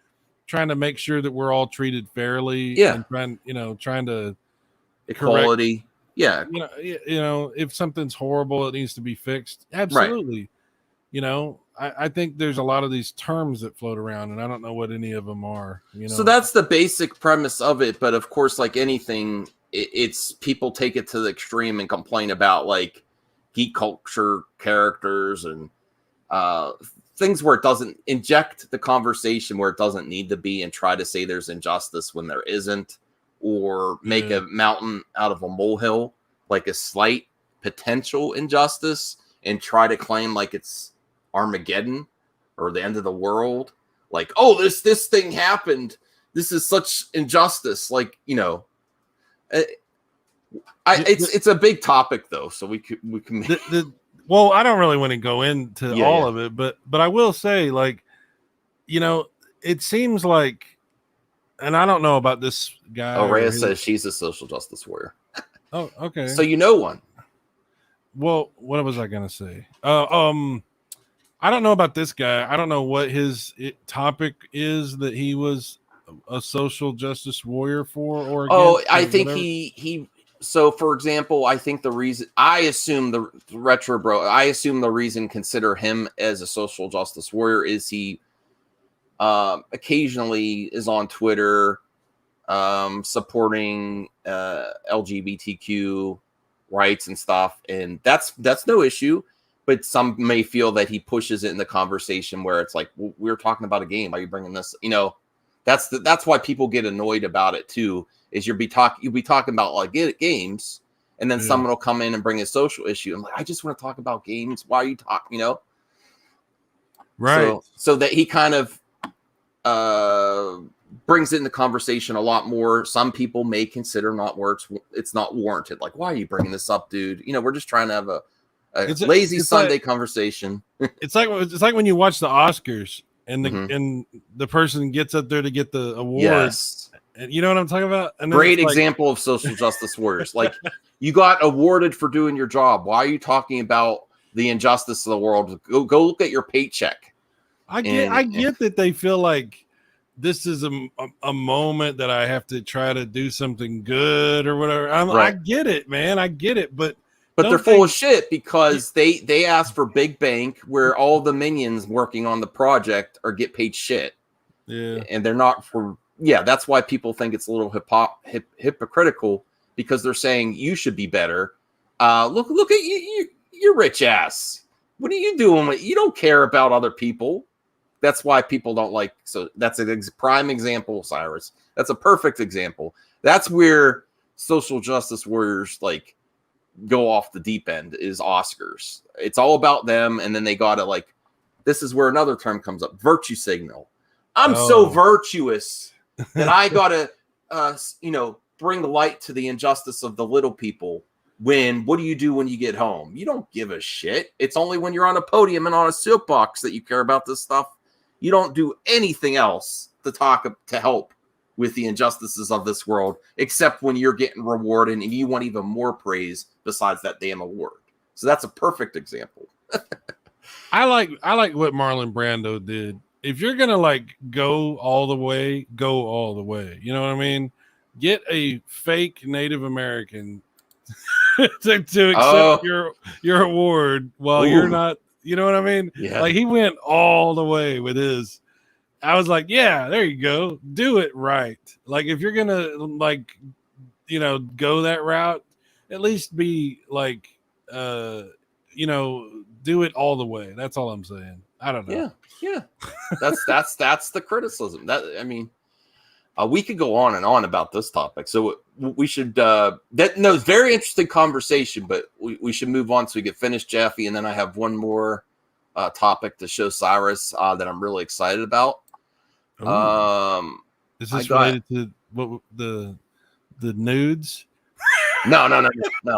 trying to make sure that we're all treated fairly. Yeah. And trying to equality. Correct, yeah. If something's horrible, it needs to be fixed. Absolutely. Right. I think there's a lot of these terms that float around, and I don't know what any of them are. So that's the basic premise of it. But of course, like anything, it's people take it to the extreme and complain about like geek culture characters and things where it doesn't inject the conversation where it doesn't need to be and try to say there's injustice when there isn't, or make a mountain out of a molehill, like a slight potential injustice, and try to claim like it's Armageddon or the end of the world. Like, oh, this thing happened. This is such injustice. Like, you know, it's a big topic though, so we can. Well, I don't really want to go into all of it, but I will say, like, you know, it seems like, and I don't know about this guy. Oh, Rhea says she's a social justice warrior. Oh, okay. So you know one. Well, what was I gonna say? I don't know about this guy. I don't know what his topic is that he was a social justice warrior for, or against, oh, I think whatever. he. So, for example, I think the reason I assume the retro bro, I assume the reason consider him as a social justice warrior is he occasionally is on Twitter supporting LGBTQ rights and stuff, and that's no issue. But some may feel that he pushes it in the conversation where it's like, well, we're talking about a game. Why are you bringing this? You know, that's why people get annoyed about it too. Is you'll be talking about like games, and then someone will come in and bring a social issue. I'm like, I just want to talk about games. Why are you talking? You know, right? So that he kind of brings it in the conversation a lot more. Some people may consider it's not warranted. Like, why are you bringing this up, dude? You know, we're just trying to have a lazy Sunday conversation. It's like when you watch the Oscars and the person gets up there to get the award. Yes. And you know what I'm talking about? And great example of social justice warriors. Like, you got awarded for doing your job. Why are you talking about the injustice of the world? Go look at your paycheck. I get that they feel like this is a moment that I have to try to do something good or whatever. I get it, man. I get it, but they're full of shit because they ask for big bank where all the minions working on the project get paid shit. Yeah, and they're not for. Yeah, that's why people think it's a little hypocritical, because they're saying you should be better. Look at you, your rich ass. What are you doing? You don't care about other people. That's why people don't like. So that's a prime example, Cyrus. That's a perfect example. That's where social justice warriors like go off the deep end is Oscars. It's all about them, and then they gotta like. This is where another term comes up: virtue signal. I'm so virtuous that I gotta, bring light to the injustice of the little people. What do you do when you get home? You don't give a shit. It's only when you're on a podium and on a soapbox that you care about this stuff. You don't do anything else to help with the injustices of this world, except when you're getting rewarded and you want even more praise besides that damn award. So that's a perfect example. I like what Marlon Brando did. If you're gonna like go all the way, go all the way. You know what I mean? Get a fake Native American to accept your award while you're not. You know what I mean? Yeah. Like he went all the way with his. I was like, yeah, there you go. Do it right. Like if you're gonna go that route, at least be like, do it all the way. That's all I'm saying. I don't know. Yeah. That's the criticism. We could go on and on about this topic. So we should very interesting conversation, but we should move on so we can finish Jaffe, and then I have one more topic to show Cyrus that I'm really excited about. Is this related to what the nudes? No,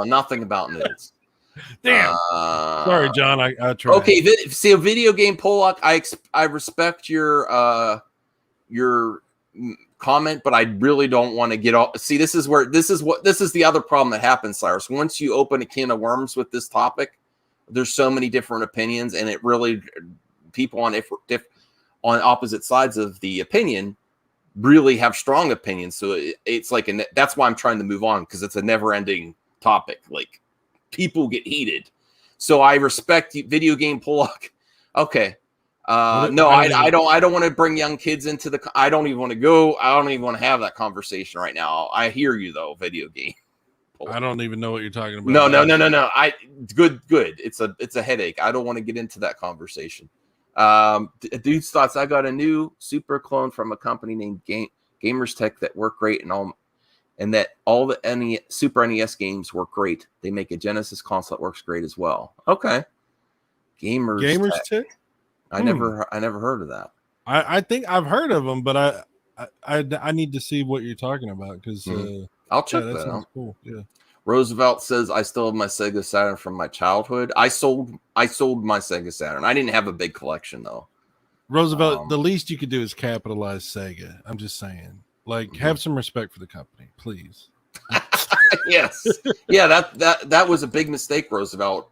nothing about nudes. Damn. Sorry, John. I tried. Okay, see a video game Pollock. I respect your comment, but I really don't want to get off. See, this is the other problem that happens, Cyrus. Once you open a can of worms with this topic, there's so many different opinions, and it really people on opposite sides of the opinion really have strong opinions. So it's like, that's why I'm trying to move on, because it's a never-ending topic. Like people get heated. So I respect video game Pollock. Okay. I don't want to bring young kids into I don't even want to go. I don't even want to have that conversation right now. I hear you though, video game. I don't even know what you're talking about. No. Good. It's a headache. I don't want to get into that conversation. Dude's thoughts. I got a new super clone from a company named Gamers Tech that work great and that all the Super NES games work great. They make a Genesis console that works great as well. Okay. Gamers Tech. I never heard of that. I think I've heard of them, but I need to see what you're talking about because I'll check that out. Cool. Yeah. Roosevelt says, I still have my Sega Saturn from my childhood. I sold my Sega Saturn. I didn't have a big collection though. Roosevelt, the least you could do is capitalize Sega. I'm just saying. Like, have some respect for the company, please. Yes. Yeah, that was a big mistake, Roosevelt.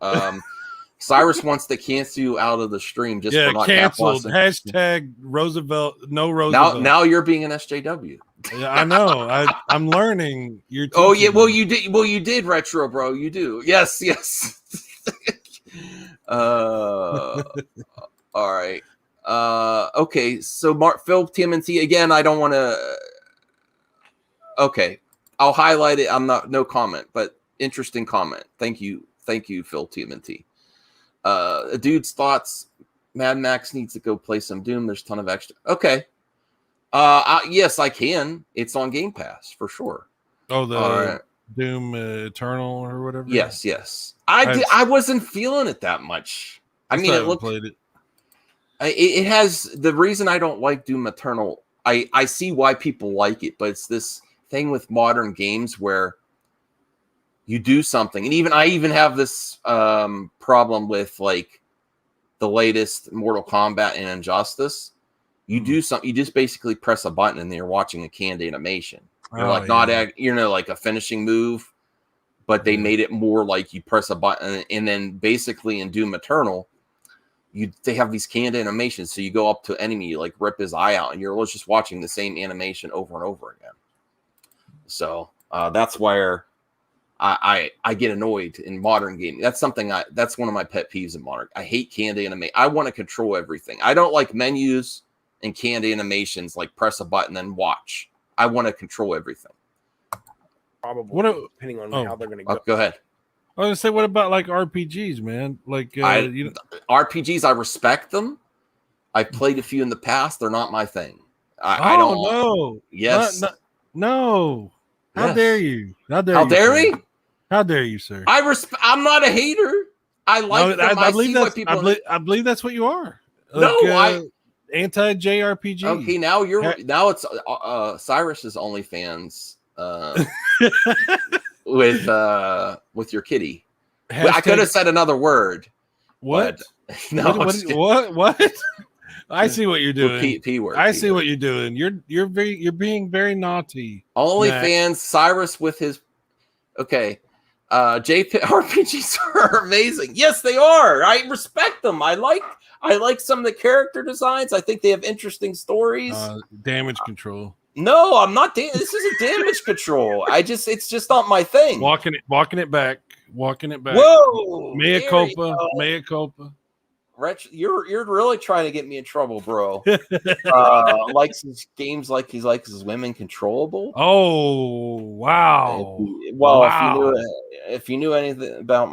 Cyrus wants to cancel you out of the stream just for not canceled. Hashtag Roosevelt. No Roosevelt. Now you're being an SJW. Yeah, I know. I'm learning. Oh yeah. Well, you did. Well, you did, Retro Bro. You do. Yes. All right. Okay. So Phil TMNT again. I don't want to. Okay, I'll highlight it. No comment, but interesting comment. Thank you, Phil TMNT. A dude's thoughts. Mad Max needs to go play some Doom. There's a ton of extra. Okay. Yes, I can. It's on Game Pass for sure. Oh, the Doom Eternal or whatever. Yes. I wasn't feeling it that much. I mean, it has the reason I don't like Doom Eternal. I see why people like it, but it's this thing with modern games where you do something, and I even have this problem with like the latest Mortal Kombat and Injustice. You do something, you just basically press a button and you're watching a canned animation. You're like a finishing move, but they made it more like you press a button, and then basically in Doom Eternal, they have these canned animations. So you go up to an enemy, you like rip his eye out, and you're just watching the same animation over and over again. So that's where I get annoyed in modern gaming. That's one of my pet peeves in modern. I hate canned animation. I want to control everything. I don't like menus and canned animations like press a button and watch. I want to control everything. Probably depending on how they're going to go. Go ahead. I was going to say, what about like RPGs, man? Like RPGs, I respect them. I've played a few in the past. They're not my thing. I don't know. Yes. No. How dare you? How dare me? How dare you, sir? I'm not a hater. I like them. I believe that's what you are. Anti JRPG. Okay, now it's Cyrus's OnlyFans with your kitty. I could have said another word. What? No. What? I see what you're doing. P word. I see what you're doing. You're being very naughty. OnlyFans, Cyrus with his JRPGs are amazing. Yes, they are. I respect them. I like some of the character designs. I think they have interesting stories. Damage control. No, I'm not. This isn't damage control. It's just not my thing. Walking it back. Whoa! Mea culpa. You're really trying to get me in trouble, bro. Likes his games like he likes his women controllable. Oh wow! If you knew anything about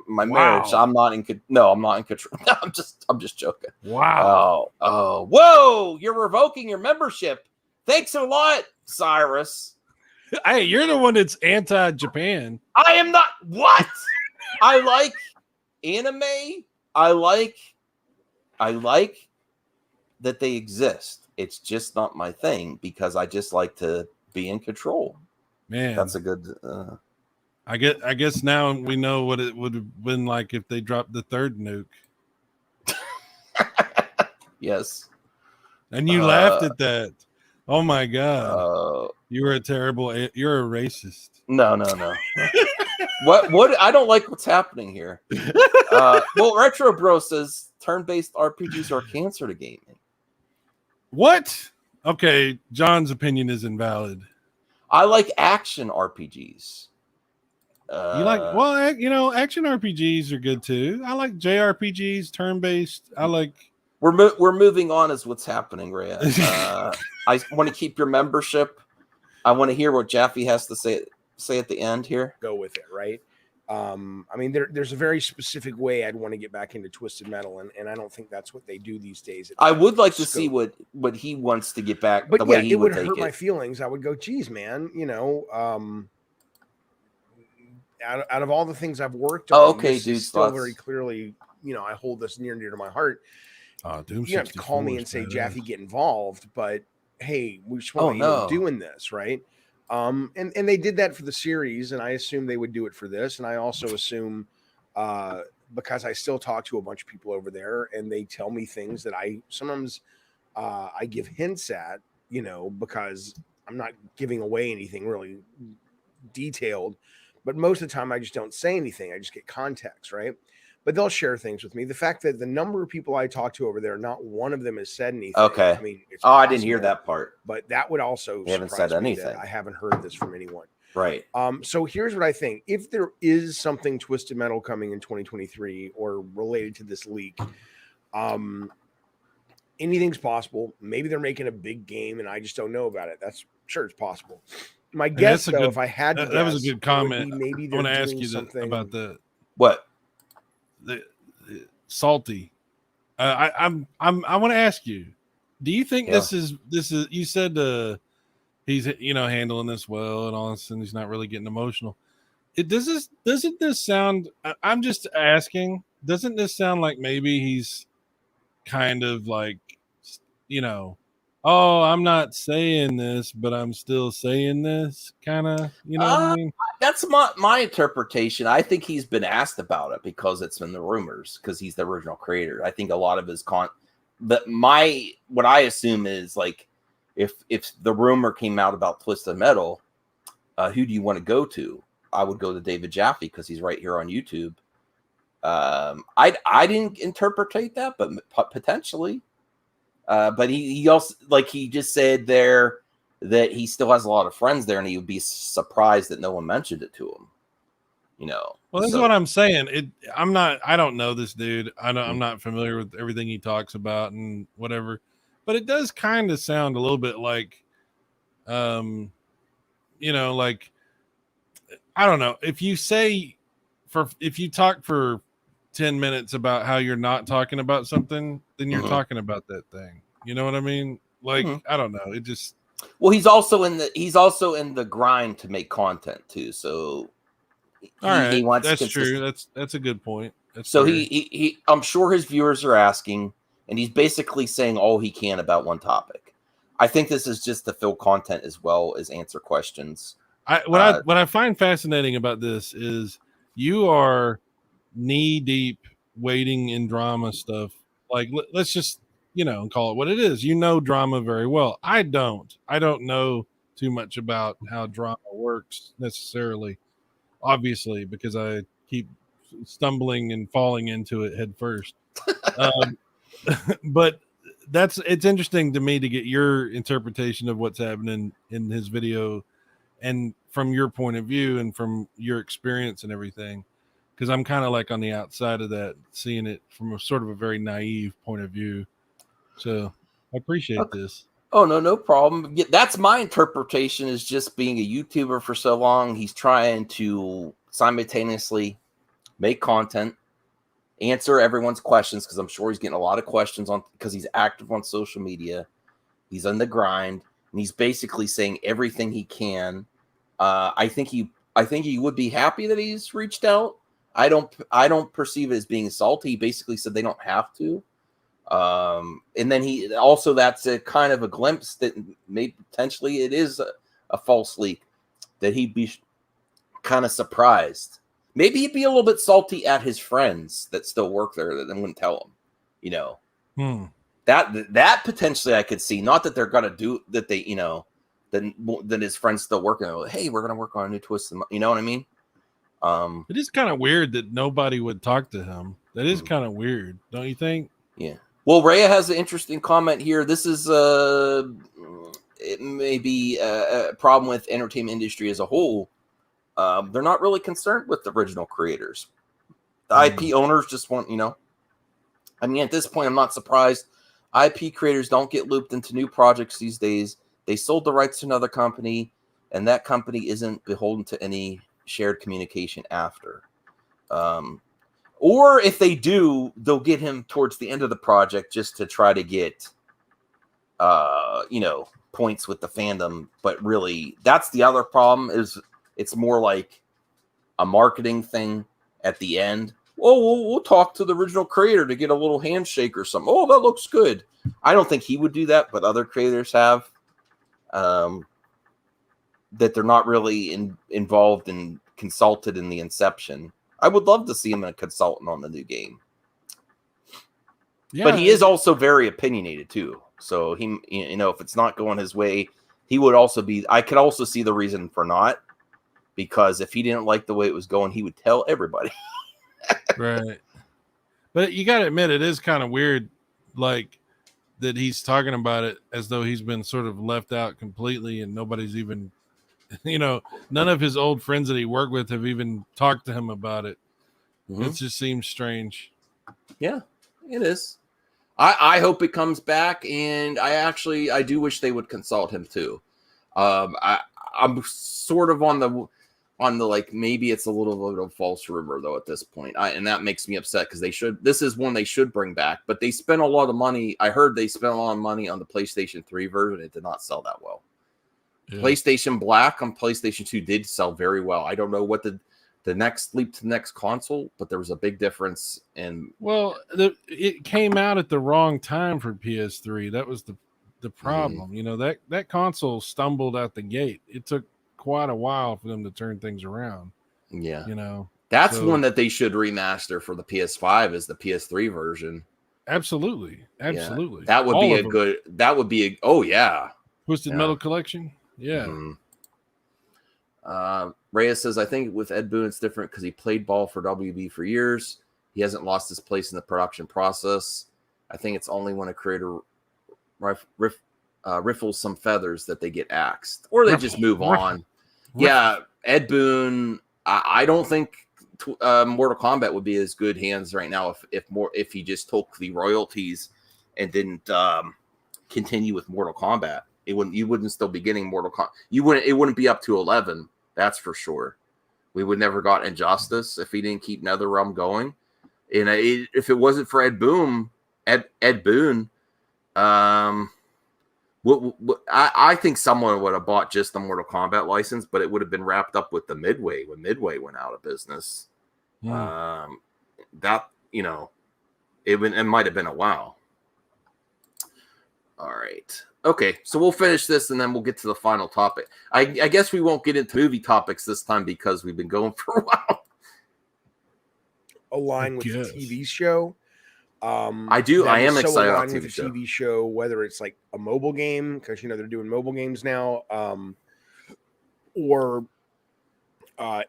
my marriage, I'm not in control. I'm just joking. Wow! Oh, whoa! You're revoking your membership. Thanks a lot, Cyrus. Hey, you're the one that's anti-Japan. I am not. What? I like anime. I like that they exist. It's just not my thing because I just like to be in control. Man, that's a good. I guess now we know what it would have been like if they dropped the third nuke. Yes, and you laughed at that. Oh my god! You're a racist. No. What? I don't like what's happening here. Well, Retro Bro says turn-based RPGs are cancer to gaming. What? Okay, John's opinion is invalid. I like action RPGs. You like? Well, action RPGs are good too. I like JRPGs, turn-based. I like. We're moving on as what's happening, Rhea. I want to keep your membership. I want to hear what Jaffe has to say at the end here. Go with it, right? I mean, there's a very specific way I'd want to get back into twisted metal, and I don't think that's what they do these days. I would like to see what he wants to get back. But the way he it would take hurt it. my feelings. I would go, geez, man, out of all the things I've worked on, okay, this dude, is still very clearly, I hold this near and dear to my heart. Doom you have to call me and say, Jaffe, get involved, but hey, we just want you doing this, right? And they did that for the series, and I assume they would do it for this. And I also assume, because I still talk to a bunch of people over there, and they tell me things that I sometimes I give hints at, because I'm not giving away anything really detailed, but most of the time I just don't say anything. I just get context, right? But they'll share things with me. The fact that the number of people I talk to over there, not one of them has said anything. Okay. I mean, it's I didn't hear that part. But that would also haven't said anything. I haven't heard this from anyone. Right. So here's what I think. If there is something Twisted Metal coming in 2023 or related to this leak, anything's possible. Maybe they're making a big game and I just don't know about it. That's sure it's possible. My guess, though, if I had to guess, that was a good comment. Maybe I want to ask you something about the what the salty. I want to ask you. Do you think this is you said he's handling this well and all this, and he's not really getting emotional. Doesn't this sound? I'm just asking. Doesn't this sound like maybe he's kind of like, oh, I'm not saying this, but I'm still saying this, kind of, what I mean? That's my interpretation. I think he's been asked about it because it's in the rumors, because he's the original creator. I think a lot of his what I assume is like, if the rumor came out about Twisted Metal, who do you want to go to? I would go to David Jaffe because he's right here on YouTube. I didn't interpret that, but potentially. But he also, like he just said there, that he still has a lot of friends there, and he would be surprised that no one mentioned it to him. Well, that's what I'm saying. I don't know this dude. I'm not familiar with everything he talks about and whatever, but it does kind of sound a little bit like, like, I don't know. If you talk for 10 minutes about how you're not talking about something, then you're talking about that thing. You know what I mean? Like, I don't know. It just, well, he's also in the grind to make content too. So he wants. That's true. That's a good point. So he I'm sure his viewers are asking, and he's basically saying all he can about one topic. I think this is just to fill content as well as answer questions. What I find fascinating about this is you are knee deep wading in drama stuff. Like, let's just call it what it is. Drama very well. I don't know too much about how drama works necessarily, obviously, because I keep stumbling and falling into it head first. But it's interesting to me to get your interpretation of what's happening in his video, and from your point of view and from your experience and everything, because I'm kind of like on the outside of that, seeing it from a sort of a very naive point of view. So I appreciate this. Oh, no problem. Yeah, that's my interpretation, is just being a YouTuber for so long. He's trying to simultaneously make content, answer everyone's questions, because I'm sure he's getting a lot of questions because he's active on social media. He's on the grind, and he's basically saying everything he can. I think he would be happy that he's reached out. I don't perceive it as being salty. He basically said they don't have to. And then he also, that's a kind of a glimpse that maybe potentially it is a false leak, that he'd be kind of surprised. Maybe he'd be a little bit salty at his friends that still work there that wouldn't tell him, that potentially I could see. Not that they're going to do that. They, then his friends still working. Hey, we're going to work on a new twist. You know what I mean? It is kind of weird that nobody would talk to him. That is kind of weird, don't you think? Yeah. Well, Rhea has an interesting comment here. This is it may be a problem with entertainment industry as a whole. They're not really concerned with the original creators. The IP owners just want, I mean, at this point, I'm not surprised. IP creators don't get looped into new projects these days. They sold the rights to another company, and that company isn't beholden to any shared communication after. Or if they do, they'll get him towards the end of the project just to try to get, points with the fandom. But really, that's the other problem is it's more like a marketing thing at the end. Oh, we'll talk to the original creator to get a little handshake or something. Oh, that looks good. I don't think he would do that, but other creators have. That they're not really involved and consulted in the inception. I would love to see him as a consultant on the new game. Yeah, but he is also very opinionated too. So he, if it's not going his way, he would also be. I could also see the reason for not, because if he didn't like the way it was going, he would tell everybody. Right. But you got to admit, it is kind of weird, like that he's talking about it as though he's been sort of left out completely, and nobody's even, none of his old friends that he worked with have even talked to him about it. Mm-hmm. It just seems strange. Yeah, it is. I hope it comes back, and I do wish they would consult him too. I'm sort of on the like, maybe it's a little bit of false rumor though at this point, and that makes me upset because this is one they should bring back, but they spent a lot of money. I heard they spent a lot of money on the PlayStation 3 version. It did not sell that well. Yeah. PlayStation Black on PlayStation 2 did sell very well. I don't know what the next leap to the next console, but there was a big difference in. Well, it came out at the wrong time for PS3. That was the problem. Mm-hmm. That console stumbled out the gate. It took quite a while for them to turn things around. Yeah. That's one that they should remaster for the PS5 is the PS3 version. Absolutely. Yeah. That would be oh yeah. Twisted Metal Collection. Yeah. Mm-hmm. Reyes says, I think with Ed Boon it's different because he played ball for WB for years. He hasn't lost his place in the production process. I think it's only when a creator riffles some feathers that they get axed, or they just move on. Yeah, Ed Boon. I don't think Mortal Kombat would be as good hands right now if he just took the royalties and didn't continue with Mortal Kombat. You wouldn't still be getting Mortal Kombat. It wouldn't be up to 11. That's for sure. We would never got Injustice if he didn't keep NetherRealm going. And if it wasn't for Ed Boon, I think someone would have bought just the Mortal Kombat license, but it would have been wrapped up with the Midway when Midway went out of business. It might have been a while. All right. Okay, so we'll finish this and then we'll get to the final topic. I guess we won't get into movie topics this time because we've been going for a while. Align with the TV show. I am excited about the TV show, whether it's like a mobile game, because they're doing mobile games now, or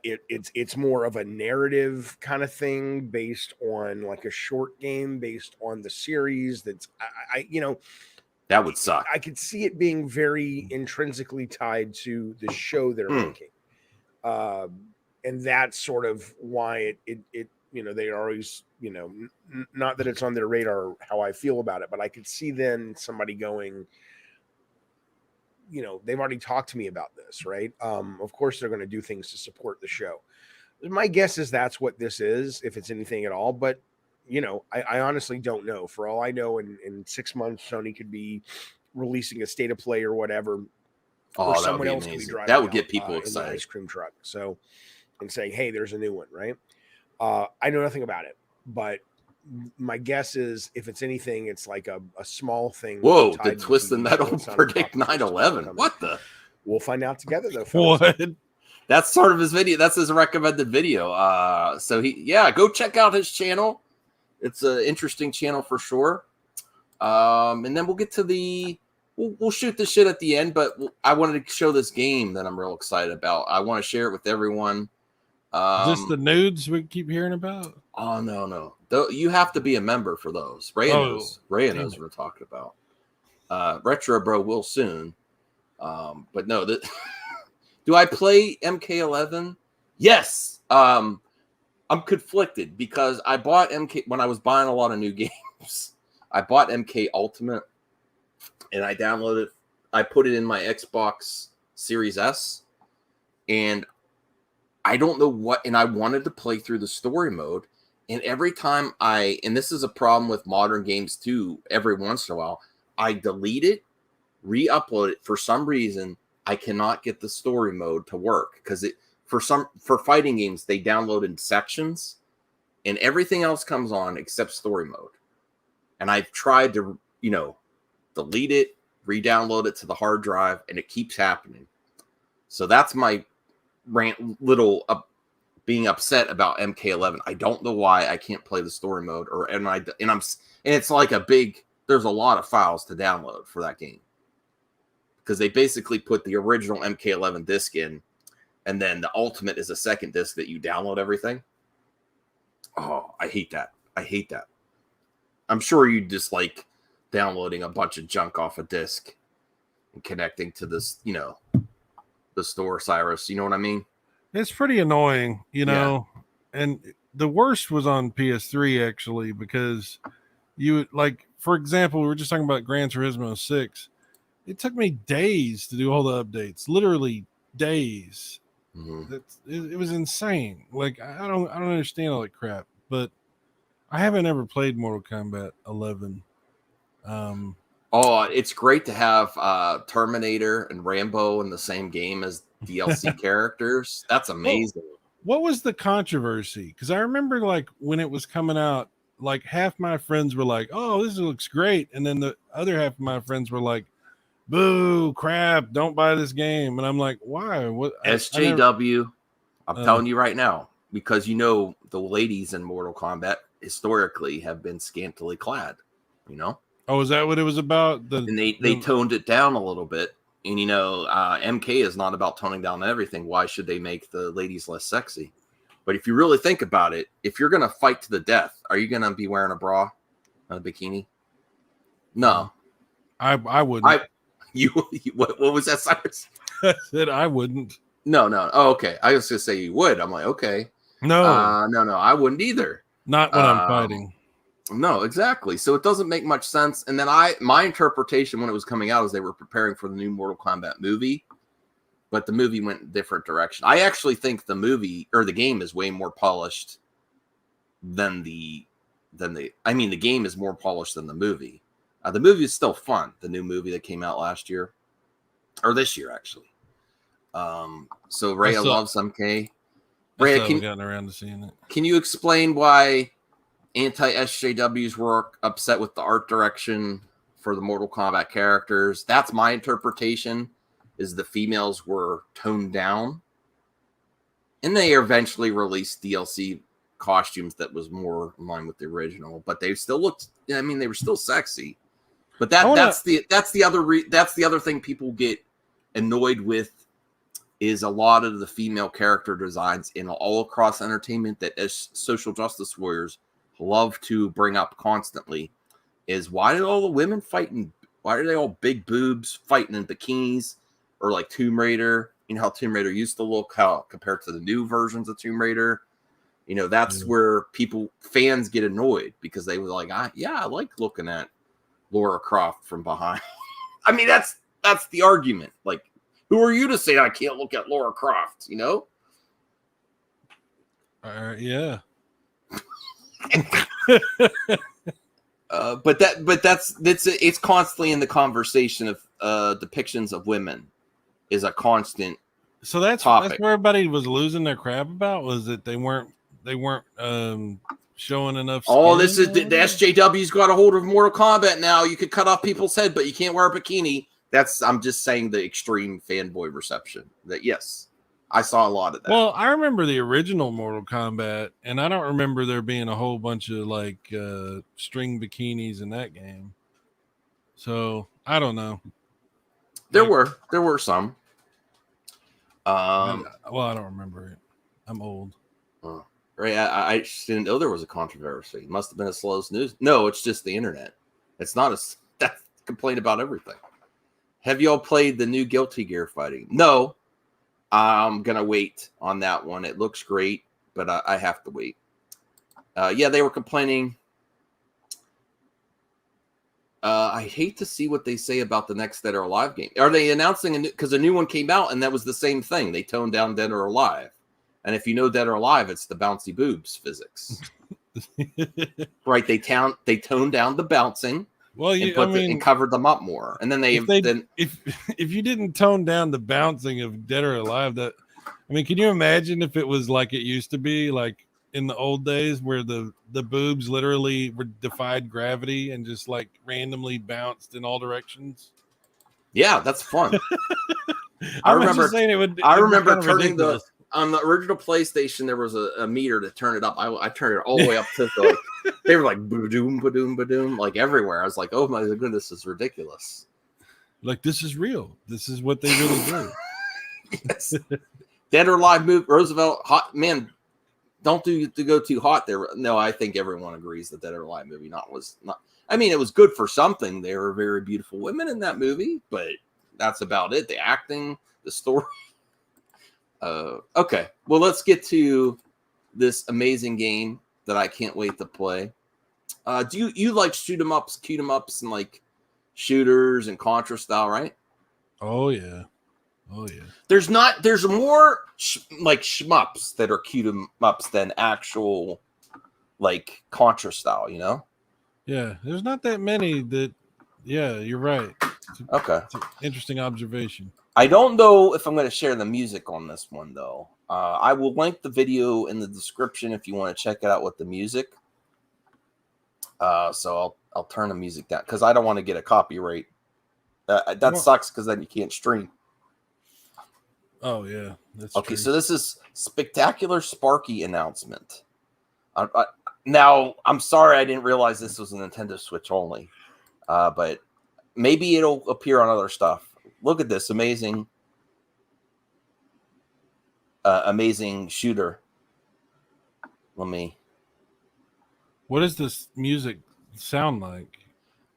it's more of a narrative kind of thing based on like a short game based on the series. That's that would suck. I could see it being very intrinsically tied to the show they're making, and that's sort of why it they always, not that it's on their radar how I feel about it, but I could see then somebody going, they've already talked to me about this, right? Of course they're going to do things to support the show. My guess is that's what this is, if it's anything at all, but I honestly don't know. For all I know, in 6 months, Sony could be releasing a state of play or whatever. Or someone else could be driving. That would get people excited. In the ice cream truck. So, and saying, hey, there's a new one, right? I know nothing about it, but my guess is if it's anything, it's like a small thing. Whoa, did Twisted Metal predict 9/11? What the? We'll find out together, though. Fellas. What? That's sort of his video. That's his recommended video. So go check out his channel. It's an interesting channel for sure. And then we'll get to we'll shoot the shit at the end, but I wanted to show this game that I'm real excited about. I want to share it with everyone. Is this the nudes we keep hearing about? Oh, no. You have to be a member for those. Raya knows what we're talking about. Retro Bro will soon. But no, do I play MK11? Yes. I'm conflicted because I bought MK when I was buying a lot of new games. I bought MK Ultimate and I downloaded it. I put it in my Xbox Series S, and I don't know what, and I wanted to play through the story mode. And every time and this is a problem with modern games too, every once in a while, I delete it, re-upload it. For some reason, I cannot get the story mode to work because for fighting games, they download in sections and everything else comes on except story mode. And I've tried to, delete it, re-download it to the hard drive, and it keeps happening. So that's my being upset about MK11. I don't know why I can't play the story mode, and it's like there's a lot of files to download for that game because they basically put the original MK11 disc in, and then the ultimate is a second disc that you download everything. Oh, I hate that. I'm sure you just like downloading a bunch of junk off a disc and connecting to this, the store, Cyrus. You know what I mean? It's pretty annoying, and the worst was on PS3 actually, because for example, we were just talking about Gran Turismo 6. It took me days to do all the updates, literally days. Mm-hmm. It was insane. Like, I don't understand all that crap, but I haven't ever played Mortal Kombat 11. It's great to have Terminator and Rambo in the same game as DLC characters. That's amazing. What was the controversy? Because I remember, like, when it was coming out, like, half my friends were like, "Oh, this looks great," and then the other half of my friends were like, "Boo, crap! Don't buy this game." And I'm like, "Why? What?" SJW. I'm telling you right now, because the ladies in Mortal Kombat historically have been scantily clad. Oh, is that what it was about? And they toned it down a little bit. And, MK is not about toning down everything. Why should they make the ladies less sexy? But if you really think about it, if you're going to fight to the death, are you going to be wearing a bra, a bikini? No. I wouldn't. What was that, Cyrus? I said I wouldn't. No. Oh, okay. I was going to say you would. I'm like, okay. No. No, I wouldn't either. Not when I'm fighting. No, exactly. So it doesn't make much sense. And then my interpretation when it was coming out is they were preparing for the new Mortal Kombat movie, but the movie went in a different direction. I actually think the movie or the game is way more polished than the game is more polished than the movie. The movie is still fun. The new movie that came out last year or this year, actually. So Ray loves MK. Ray, I've gotten around to seeing it. Can you explain why anti-SJWs were upset with the art direction for the Mortal Kombat characters? That's my interpretation, is the females were toned down. And they eventually released DLC costumes that was more in line with the original, but they still looked, they were still sexy. But that's the other thing people get annoyed with, is a lot of the female character designs in all across entertainment that as social justice warriors love to bring up constantly, is why did all the women fighting? Why are they all big boobs fighting in bikinis, or like Tomb Raider? You know how Tomb Raider used to look, how compared to the new versions of Tomb Raider. That's where fans get annoyed, because they were like, I like looking at Lara Croft from behind. That's the argument. Like, who are you to say I can't look at Lara Croft? Yeah. But it's constantly in the conversation of depictions of women is a constant. So that's where everybody was losing their crap about, was that they weren't showing enough skin. Oh, this is the SJW's got a hold of Mortal Kombat now. You could cut off people's head, but you can't wear a bikini. I'm just saying the extreme fanboy reception. That, yes, I saw a lot of that. Well, I remember the original Mortal Kombat, and I don't remember there being a whole bunch of string bikinis in that game. So I don't know. There were some. I don't remember it. I'm old. Right. I didn't know there was a controversy. It must have been as slow as news. No, it's just the internet. It's not that's complaint about everything. Have y'all played the new Guilty Gear fighting? No. I'm going to wait on that one. It looks great, but I have to wait. They were complaining. I hate to see what they say about the next Dead or Alive game. Are they announcing because a new one came out and that was the same thing? They toned down Dead or Alive. And if you know Dead or Alive, it's the bouncy boobs physics. Right? They toned down the bouncing. Well, and covered them up more. And then if you didn't tone down the bouncing of Dead or Alive, can you imagine if it was like it used to be, like in the old days where the boobs literally defied gravity and just like randomly bounced in all directions? Yeah, that's fun. I remember turning on the original PlayStation, there was a meter to turn it up. I turned it all the way up to they were like ba-doom, ba-doom, ba-doom, like everywhere. I was like, oh my goodness, this is ridiculous. Like, this is real. This is what they really do. Yes. Dead or Alive movie, Roosevelt, hot man. Don't go too hot there. No, I think everyone agrees that Dead or Alive movie was not. I mean, it was good for something. There were very beautiful women in that movie, but that's about it. The acting, the story. Okay, well, let's get to this amazing game that I can't wait to play. Do you like shoot 'em ups, cute 'em ups, and like shooters and Contra style, right? Oh yeah. There's more like shmups that are cute 'em ups than actual like Contra style, you know? Yeah, there's not that many that. Yeah, you're right. Okay, it's an interesting observation. I don't know if I'm going to share the music on this one, though. I will link the video in the description if you want to check it out with the music. So I'll turn the music down because I don't want to get a copyright. That sucks because then you can't stream. Oh, yeah. That's okay, true. So this is Spectacular Sparky announcement. Now, I'm sorry I didn't realize this was a Nintendo Switch only. But maybe it'll appear on other stuff. Look at this amazing shooter. What does this music sound like?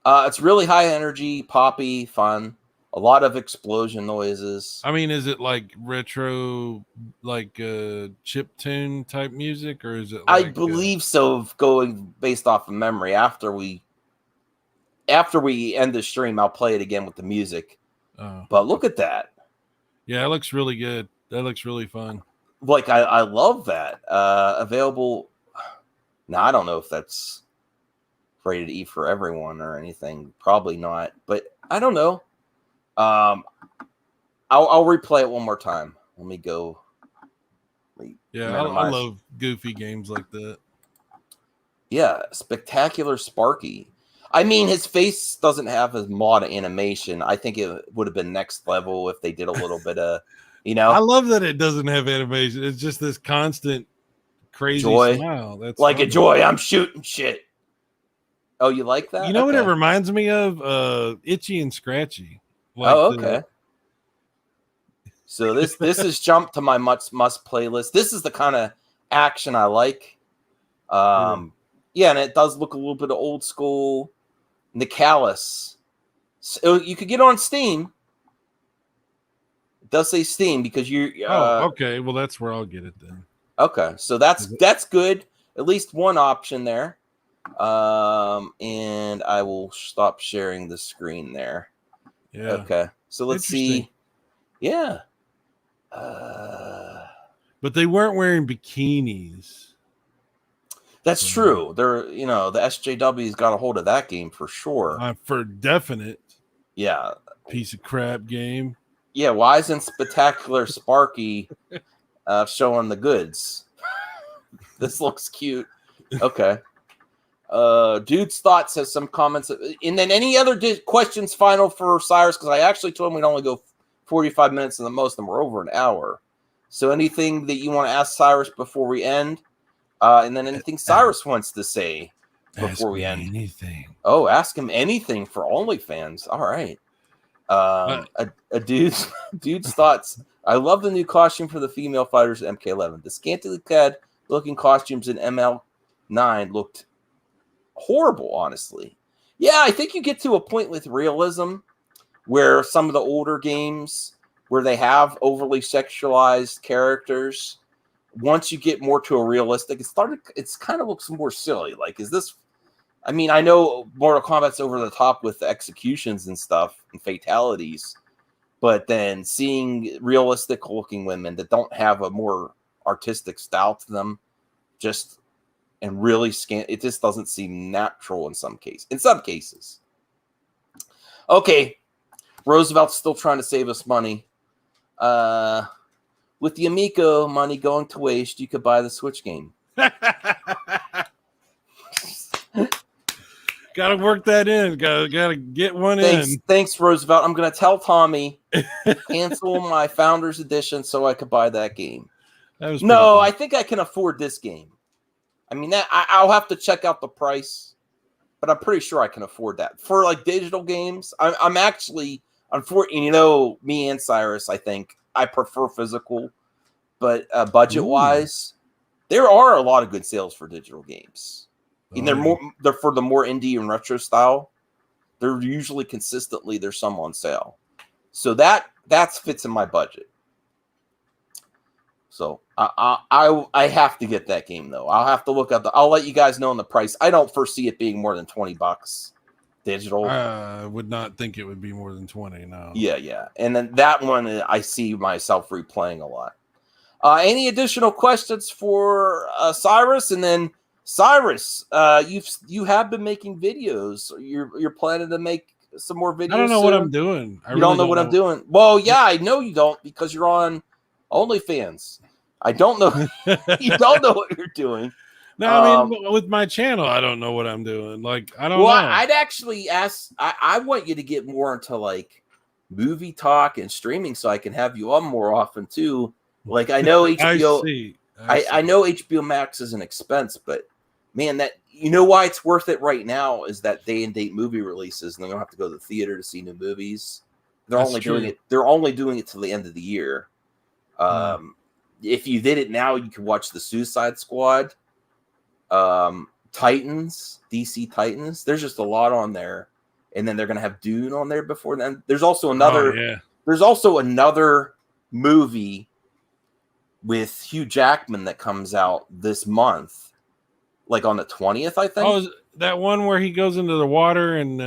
It's really high energy, poppy, fun. A lot of explosion noises. I mean, is it like retro, like chip tune type music, or is it? I believe so. Going based off of memory. After we end the stream, I'll play it again with the music. But look at that. Yeah, it looks really good. That looks really fun. Like I love that. Available. Now I don't know if that's rated E for everyone or anything. Probably not. But I don't know. I'll replay it one more time. Let me go. Yeah, I love goofy games like that. Yeah, Spectacular Sparky. I mean, his face doesn't have his mod animation. I think it would have been next level if they did a little bit of, I love that it doesn't have animation. It's just this constant crazy joy. Smile. That's like funny. A joy. I'm shooting shit. Oh, you like that? You know what it reminds me of? Itchy and Scratchy. Okay. So this has jumped to my must playlist. This is the kind of action I like. Yeah, and it does look a little bit of old school. Nicalis. So you could get on Steam. It does say Steam because you. Okay. Well, that's where I'll get it then. Okay, so that's good. At least one option there. And I will stop sharing the screen there. Yeah. Okay. So let's see. Yeah. But they weren't wearing bikinis. That's true. They're, the SJW's got a hold of that game for sure. For definite. Yeah. Piece of crap game. Yeah. Why isn't Spectacular Sparky showing the goods? This looks cute. Okay. Dude's Thoughts has some comments. And then any other questions final for Cyrus? Because I actually told him we'd only go 45 minutes and the most, and we're over an hour. So anything that you want to ask Cyrus before we end? And then anything Cyrus wants to say before we end? Anything. Oh, ask him anything for OnlyFans. All right. A dude's Thoughts. I love the new costume for the female fighters at MK11. The scantily clad looking costumes in ML9 looked horrible, honestly. Yeah, I think you get to a point with realism where some of the older games where they have overly sexualized characters, once you get more to a realistic, it's kind of looks more silly. Like, is this? I mean, I know Mortal Kombat's over the top with the executions and stuff and fatalities, but then seeing realistic looking women that don't have a more artistic style to them, and really it just doesn't seem natural in some cases. Okay, Roosevelt's still trying to save us money. With the Amico money going to waste, you could buy the Switch game. Gotta work that in. Gotta get one in. Thanks, Roosevelt. I'm gonna tell Tommy cancel my Founders Edition so I could buy that game. I think I can afford this game. I mean, I'll have to check out the price, but I'm pretty sure I can afford that for like digital games. I'm actually, unfortunately, me and Cyrus, I think I prefer physical, but budget wise, there are a lot of good sales for digital games. And they're for the more indie and retro style. They're usually consistently there's some on sale, so that fits in my budget. So I have to get that game though. I'll have to look up I'll let you guys know on the price. I don't foresee it being more than $20 digital. I would not think it would be more than 20. No. Yeah, and then that one I see myself replaying a lot. Any additional questions for Cyrus? And then Cyrus, you have been making videos. You're planning to make some more videos. I don't know what I'm doing. You don't know what I'm doing. Well, yeah, I know you don't because you're on OnlyFans. I don't know. You don't know what you're doing. No, I mean, with my channel, I don't know what I'm doing. Like, I don't know. I'd actually ask. I want you to get more into like movie talk and streaming, so I can have you on more often too. Like, I know HBO. I know HBO Max is an expense, but man, that why it's worth it right now is that day and date movie releases, and they don't have to go to the theater to see new movies. They're only doing it till the end of the year. If you did it now, you could watch the Suicide Squad, Titans, DC Titans. There's just a lot on there, and then they're gonna have Dune on there before then. There's also another. There's also another movie with Hugh Jackman that comes out this month, like on the 20th, I think. Oh, that one where he goes into the water and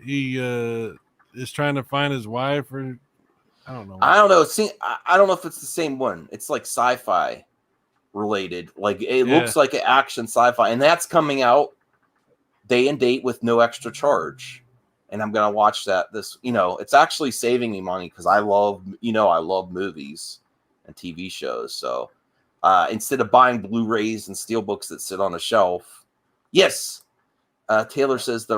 he is trying to find his wife, or I don't know. I don't know. See, I don't know if it's the same one. It's like sci-fi related. Like it looks like an action sci-fi, and that's coming out day and date with no extra charge. And I'm gonna watch that. It's actually saving me money because I love movies and TV shows. So instead of buying Blu-rays and steelbooks that sit on a shelf, yes, Taylor says the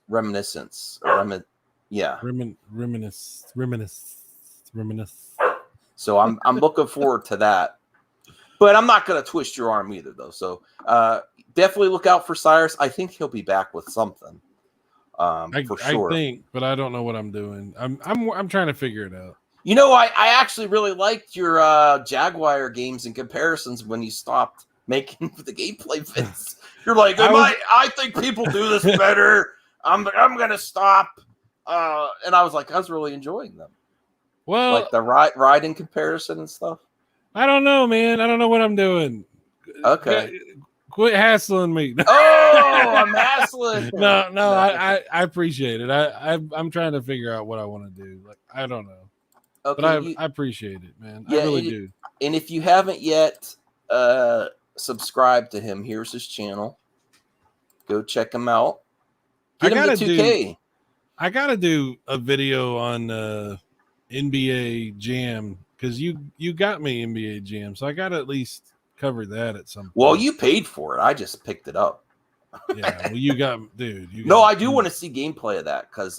reminiscence. Reminisce. So I'm looking forward to that, but I'm not going to twist your arm either, though. So definitely look out for Cyrus. I think he'll be back with something. For sure. I think, but I don't know what I'm doing. I'm trying to figure it out. I actually really liked your Jaguar games and comparisons when you stopped making the gameplay vids. You're like, I think people do this better. I'm gonna stop. And I was like, I was really enjoying them. Well, like the riding comparison and stuff. I don't know, man. I don't know what I'm doing. Okay. Quit hassling me. Oh, I'm hassling. No, I appreciate it. I'm trying to figure out what I want to do. Like, I don't know. Okay, but I appreciate it, man. Yeah, I really do. And if you haven't yet subscribed to him, here's his channel. Go check him out. Get him to 2K. I gotta do a video on NBA Jam because you got me NBA Jam, so I gotta at least cover that at some point. Well, you paid for it. I just picked it up. Yeah, well, you got, dude. I do want to see gameplay of that because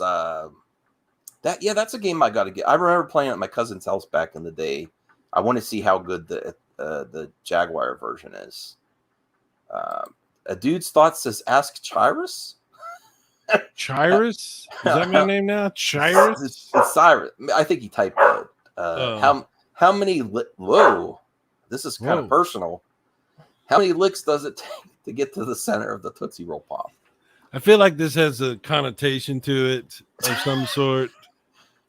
that's a game I got to get. I remember playing at my cousin's house back in the day. I want to see how good the Jaguar version is. A dude's thought says, "Ask Cyrus." Cyrus? Is that my name now? Cyrus? It's Cyrus. I think he typed it. How many? Whoa, this is kind of personal. How many licks does it take to get to the center of the Tootsie Roll Pop? I feel like this has a connotation to it of some sort.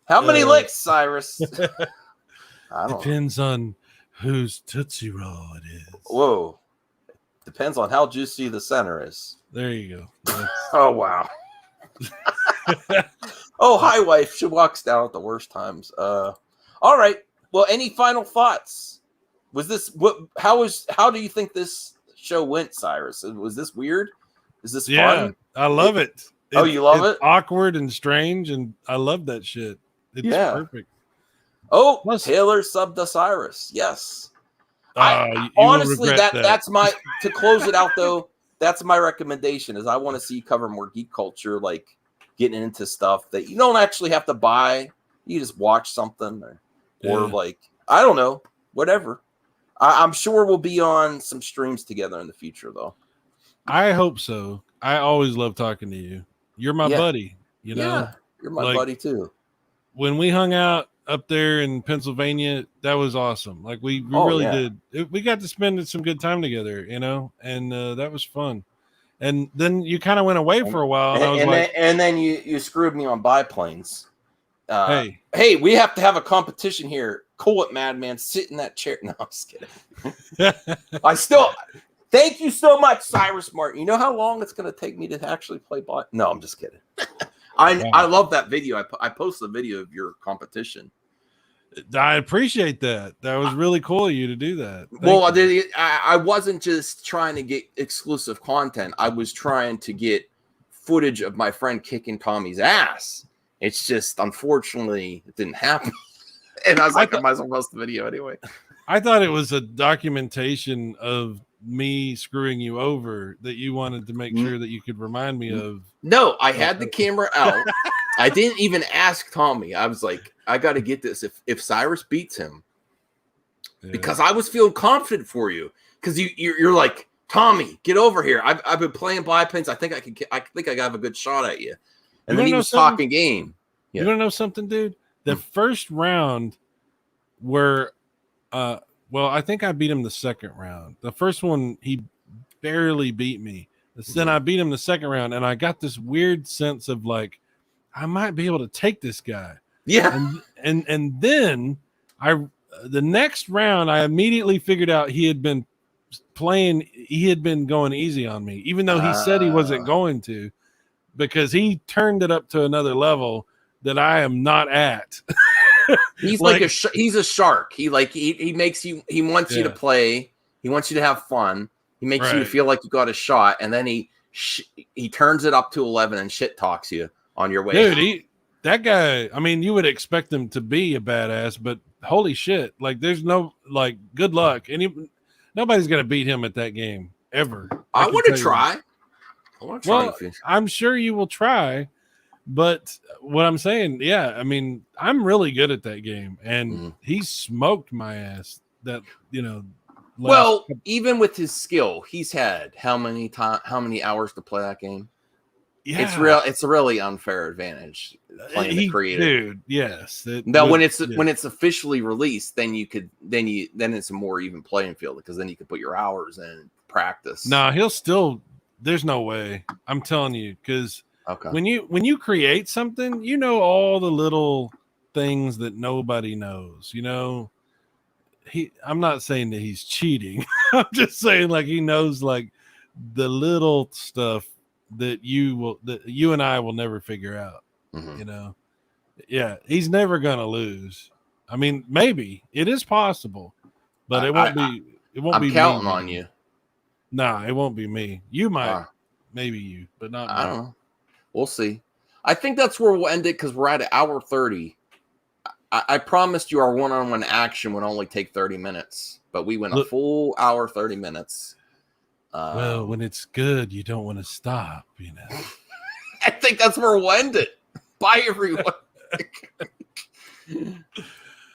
How many licks, Cyrus? Depends on whose Tootsie Roll it is. Whoa. Depends on how juicy the center is. There you go. Oh, wow. Oh, hi, wife. She walks down at the worst times. All right. Well, any final thoughts Was this what? How do you think this show went, Cyrus? Was this weird? Is this fun? I love it. Oh, you love it? Awkward and strange, and I love that shit. It's perfect. Oh, Taylor subbed to Cyrus. Yes. Honestly, that's my to close it out though. That's my recommendation. Is I want to see you cover more geek culture, like getting into stuff that you don't actually have to buy. You just watch something, or like I don't know, whatever. I'm sure we'll be on some streams together in the future, though. I hope so. I always love talking to you. You're my buddy. You know, yeah, you're my buddy too. When we hung out up there in Pennsylvania, that was awesome. Like we really did. We got to spend some good time together, you know, and that was fun. And then you kind of went away for a while, and then you screwed me on biplanes. Hey, we have to have a competition here. Cool it, Madman. Sit in that chair. No, I'm just kidding. Thank you so much, Cyrus Martin. You know how long it's going to take me to actually play bot? No, I'm just kidding. I love that video. I posted a video of your competition. I appreciate that. That was really cool of you to do that. I wasn't just trying to get exclusive content. I was trying to get footage of my friend kicking Tommy's ass. It's just, unfortunately, it didn't happen. And I was like, I might as well post the video anyway. I thought it was a documentation of me screwing you over that you wanted to make sure that you could remind me of. No, I had the camera out. I didn't even ask Tommy. I was like, I got to get this. If Cyrus beats him, because I was feeling confident for you, because you're like, Tommy, get over here. I've been playing biplanes. I think I have a good shot at you. And then he was talking game. Yeah. You want to know something, dude? The first round where, I think I beat him the second round. The first one, he barely beat me. Then I beat him the second round, and I got this weird sense of like, I might be able to take this guy. Yeah. And then the next round, I immediately figured out he had been going easy on me, even though he said he wasn't going to, because he turned it up to another level that I am not at. He's he's a shark. He makes you, he wants you to play. He wants you to have fun. He makes you feel like you got a shot. And then he turns it up to 11 and shit talks you on your way. Dude, that guy, I mean, you would expect him to be a badass, but holy shit. Like there's no, like, good luck. Nobody's going to beat him at that game ever. I want to try. I'm sure you will try. But what I'm saying, I mean, I'm really good at that game, and he smoked my ass. That even with his skill, he's had how many hours to play that game? Yeah, it's a really unfair advantage playing the creative. Dude, yes. When it's officially released, then it's a more even playing field, because then you can put your hours in practice. No, he'll still. There's no way. I'm telling you, because. Okay. When you create something, you know all the little things that nobody knows. You know, I'm not saying that he's cheating. I'm just saying, like, he knows, like, the little stuff that you and I will never figure out. You know, he's never gonna lose. I mean, maybe it is possible, but it won't be. It won't be. I'm counting on you. Nah, it won't be me. You might, maybe you, but not me. I don't know. We'll see. I think that's where we'll end it, because we're at an hour 30. I promised you our one-on-one action would only take 30 minutes, but we went a full hour, 30 minutes. Well, when it's good, you don't want to stop, you know. I think that's where we'll end it. Bye, everyone.